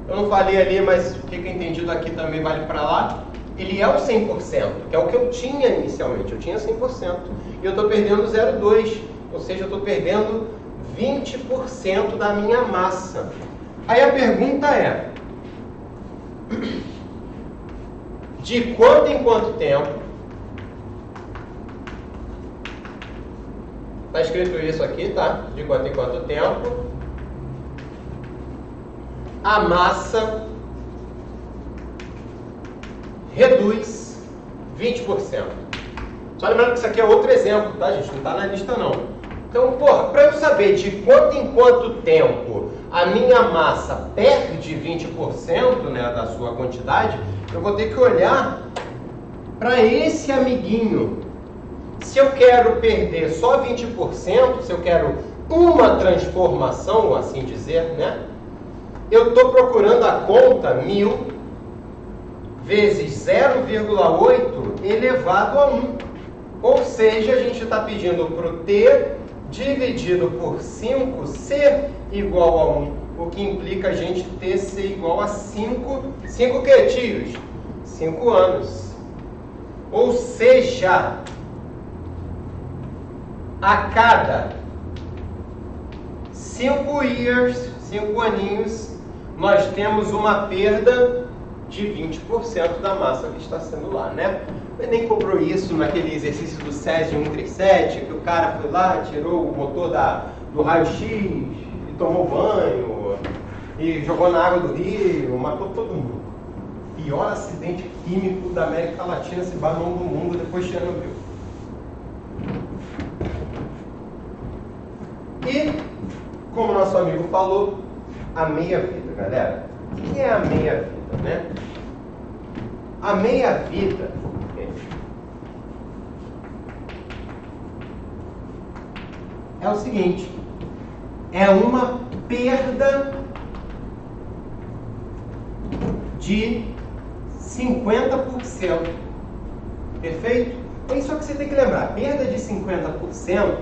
eu não falei ali, mas o que eu entendi daqui também vale para lá, ele é o 100%, que é o que eu tinha inicialmente, eu tinha 100%, e eu estou perdendo 0,2, ou seja, eu estou perdendo 20% da minha massa. Aí a pergunta é, de quanto em quanto tempo, está escrito isso aqui, tá? De quanto em quanto tempo a massa reduz 20%. Só lembrando que isso aqui é outro exemplo, tá, gente? Não está na lista, não. Então, porra, para eu saber de quanto em quanto tempo a minha massa perde 20%, né, da sua quantidade, eu vou ter que olhar para esse amiguinho. Se eu quero perder só 20%, se eu quero uma transformação, assim dizer, né? Eu estou procurando a conta 1000 vezes 0,8 elevado a 1. Ou seja, a gente está pedindo para o t dividido por 5 ser igual a 1. O que implica a gente t ser igual a 5. 5 que, tios? 5 anos. Ou seja, a cada 5 years, 5 aninhos, nós temos uma perda de 20% da massa que está sendo lá, né? O Enem cobrou isso naquele exercício do Césio 137, que o cara foi lá, tirou o motor do raio-x, e tomou banho, e jogou na água do rio, matou todo mundo. Pior acidente químico da América Latina, se banou do mundo depois de Chernobyl. E, como nosso amigo falou, a meia-vida, galera. O que é a meia-vida, né? A meia-vida, é o seguinte, é uma perda de 50%. Perfeito? É isso que você tem que lembrar. Perda de 50%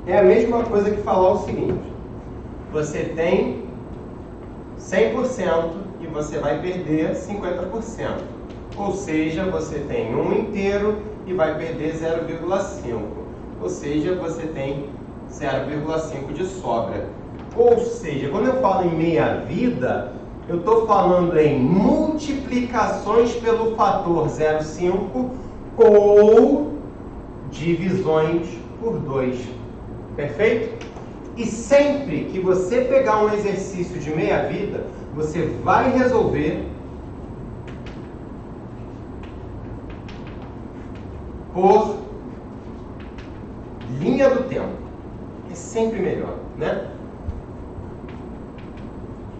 é a mesma coisa que falar o seguinte: você tem 100% e você vai perder 50%. Ou seja, você tem 1 inteiro e vai perder 0,5. Ou seja, você tem 0,5 de sobra. Ou seja, quando eu falo em meia-vida, eu estou falando em multiplicações pelo fator 0,5 ou divisões por 2. Perfeito? E sempre que você pegar um exercício de meia-vida, você vai resolver por linha do tempo. É sempre melhor, né?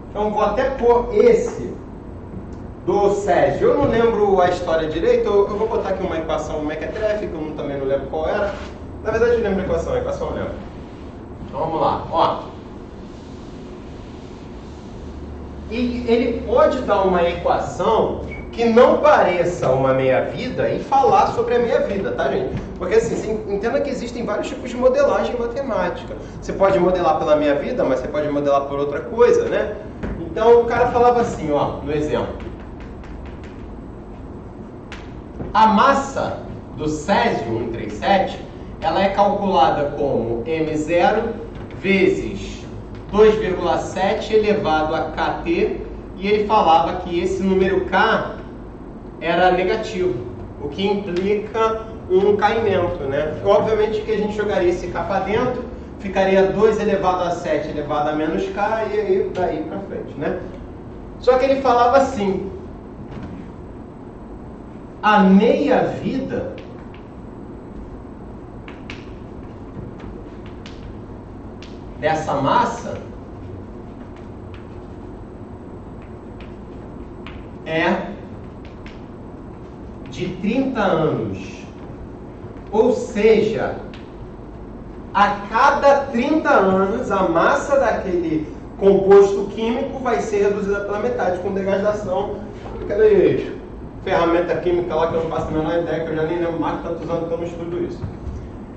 Então vou até pôr esse do Césio. Eu não lembro a história direito, eu vou botar aqui uma equação mequetrefe, que eu também não lembro qual era. Na verdade eu lembro a equação eu lembro. Então vamos lá, ó. E ele pode dar uma equação que não pareça uma meia-vida e falar sobre a meia-vida, tá, gente? Porque assim, você entenda que existem vários tipos de modelagem matemática. Você pode modelar pela meia-vida, mas você pode modelar por outra coisa, né? Então o cara falava assim, ó, no exemplo. A massa do Césio 137, ela é calculada como M0 vezes 2,7 elevado a KT, e ele falava que esse número K era negativo, o que implica um caimento, né? Obviamente que a gente jogaria esse K para dentro, ficaria 2 elevado a 7 elevado a menos K, e aí daí para frente, né? Só que ele falava assim, a meia-vida dessa massa é de 30 anos. Ou seja, a cada 30 anos a massa daquele composto químico vai ser reduzida pela metade com degradação. Aquela ferramenta química lá que eu não faço a menor ideia, que eu já nem lembro mais, tantos anos que eu não estudo isso.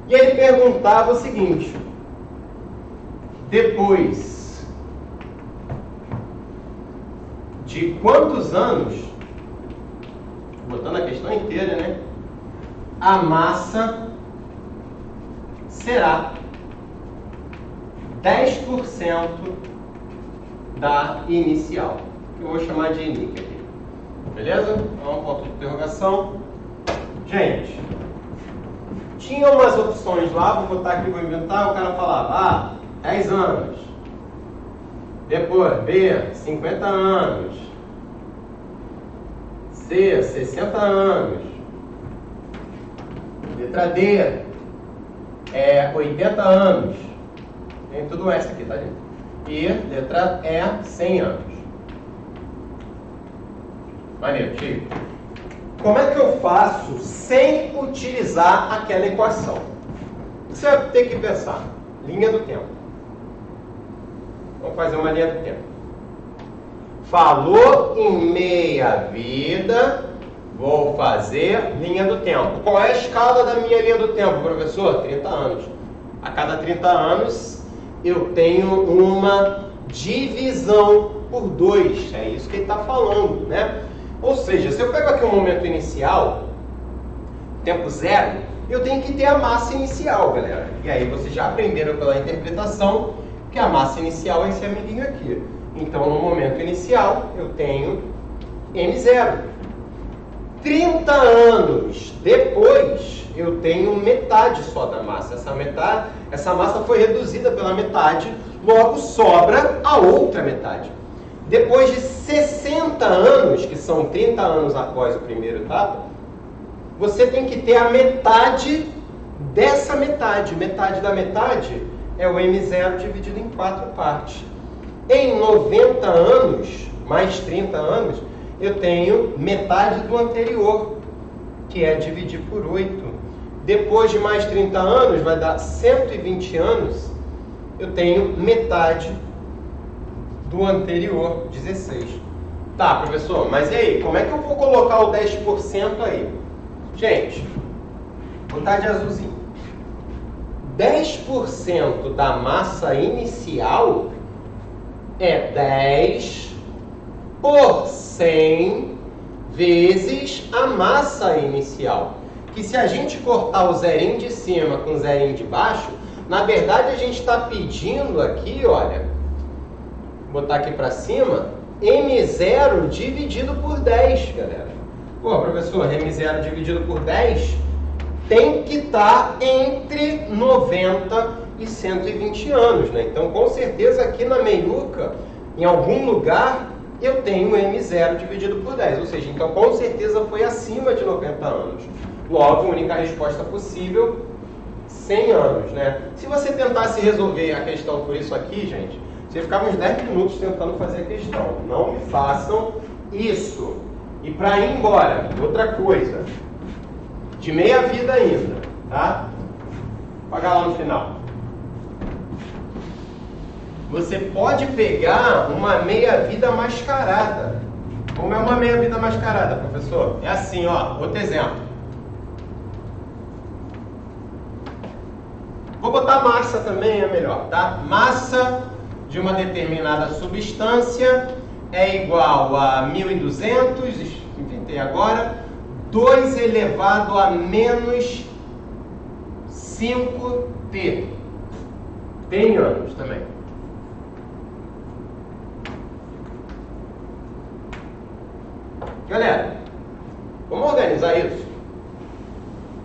E ele perguntava o seguinte: depois de quantos anos, botando a questão inteira, né, a massa será 10% da inicial, que eu vou chamar de INIC aqui. Beleza? Então, ponto de interrogação. Gente, tinha umas opções lá, vou botar aqui, vou inventar, o cara falava, 10 anos. Depois, B, 50 anos. C, 60 anos. Letra D, 80 anos. Tem tudo essa aqui, tá, gente? E letra E, 100 anos. Maneiro, Chico. Como é que eu faço sem utilizar aquela equação? Você vai ter que pensar. Linha do tempo. Vamos fazer uma linha do tempo. Falou em meia-vida, vou fazer linha do tempo. Qual é a escala da minha linha do tempo, professor? 30 anos. A cada 30 anos, eu tenho uma divisão por 2. É isso que ele está falando, né? Ou seja, se eu pego aqui o momento inicial, tempo zero, eu tenho que ter a massa inicial, galera. E aí vocês já aprenderam pela interpretação que a massa inicial é esse amiguinho aqui. Então, no momento inicial, eu tenho M0. 30 anos depois, eu tenho metade só da massa. Essa massa foi reduzida pela metade, logo sobra a outra metade. Depois de 60 anos, que são 30 anos após o primeiro etapa, você tem que ter a metade dessa metade. Metade da metade é o M0 dividido em 4 partes. Em 90 anos, mais 30 anos, eu tenho metade do anterior, que é dividir por 8. Depois de mais 30 anos, vai dar 120 anos, eu tenho metade do anterior, 16. Tá, professor, mas e aí? Como é que eu vou colocar o 10% aí? Gente, vou botar de azulzinho. 10% da massa inicial é 10 por 100 vezes a massa inicial. Que se a gente cortar o zerinho de cima com o zerinho de baixo, na verdade a gente está pedindo aqui, olha, vou botar aqui para cima, M0 dividido por 10, galera. Pô, professor, M0 dividido por 10 tem que estar entre 90 e 120 anos, né? Então, com certeza, aqui na meiuca, em algum lugar, eu tenho M0 dividido por 10. Ou seja, então, com certeza, foi acima de 90 anos. Logo, a única resposta possível, 100 anos, né? Se você tentasse resolver a questão por isso aqui, gente, você ficava uns 10 minutos tentando fazer a questão. Não me façam isso. E para ir embora, outra coisa, de meia vida ainda, tá? Vou pagar lá no final. Você pode pegar uma meia-vida mascarada. Como é uma meia-vida mascarada, professor? É assim, ó, outro exemplo. Vou botar massa também, é melhor, tá? Massa de uma determinada substância é igual a 1.200, inventei agora, 2 elevado a menos 5t. Tem anos também. Galera, vamos organizar isso?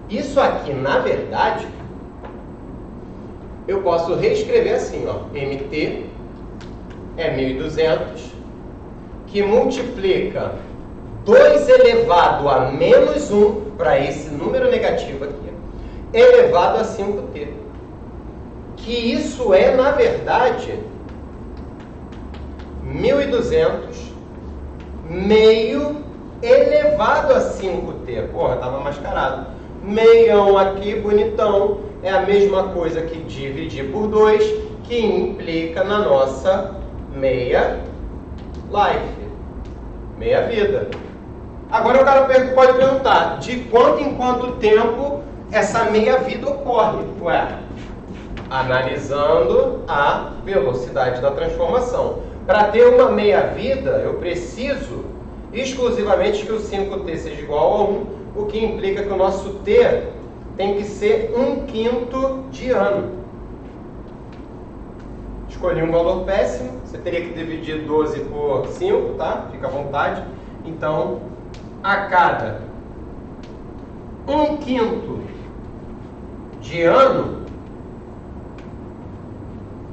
Isso aqui, na verdade, eu posso reescrever assim, ó. MT é 1.200, que multiplica 2 elevado a menos 1, para esse número negativo aqui, elevado a 5t. Que isso é, na verdade, 1.200 meio elevado a 5t. Porra, estava mascarado. Meião aqui, bonitão, é a mesma coisa que dividir por 2, que implica na nossa meia life, meia vida. Agora o cara pode perguntar, de quanto em quanto tempo essa meia vida ocorre? Ué, analisando a velocidade da transformação. Para ter uma meia vida, eu preciso exclusivamente que o 5t seja igual a 1, o que implica que o nosso t tem que ser 1/5 de ano. Escolhi um valor péssimo, você teria que dividir 12 por 5, tá? Fica à vontade. Então, a cada 1/5 de ano,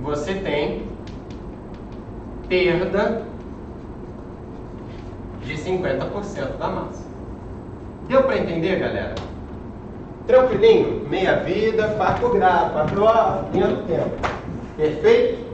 você tem perda de 50% da massa. Deu para entender, galera? Tranquilinho? Meia vida, quarto grau, linha do tempo. Perfeito?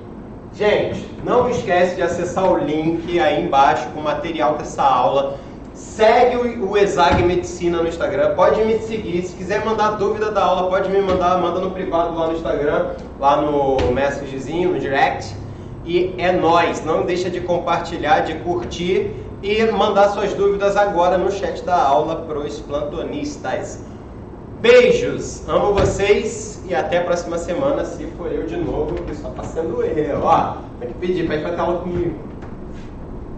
Gente, não esquece de acessar o link aí embaixo com o material dessa aula. Segue o Exag Medicina no Instagram, pode me seguir. Se quiser mandar dúvida da aula, pode me mandar, manda no privado lá no Instagram, lá no Messagezinho, no Direct. E é nóis, não deixa de compartilhar, de curtir e mandar suas dúvidas agora no chat da aula para os plantonistas. Beijos, amo vocês e até a próxima semana, se for eu de novo, que só tá sendo eu. Ó, tem que pedir para ir pra tela comigo.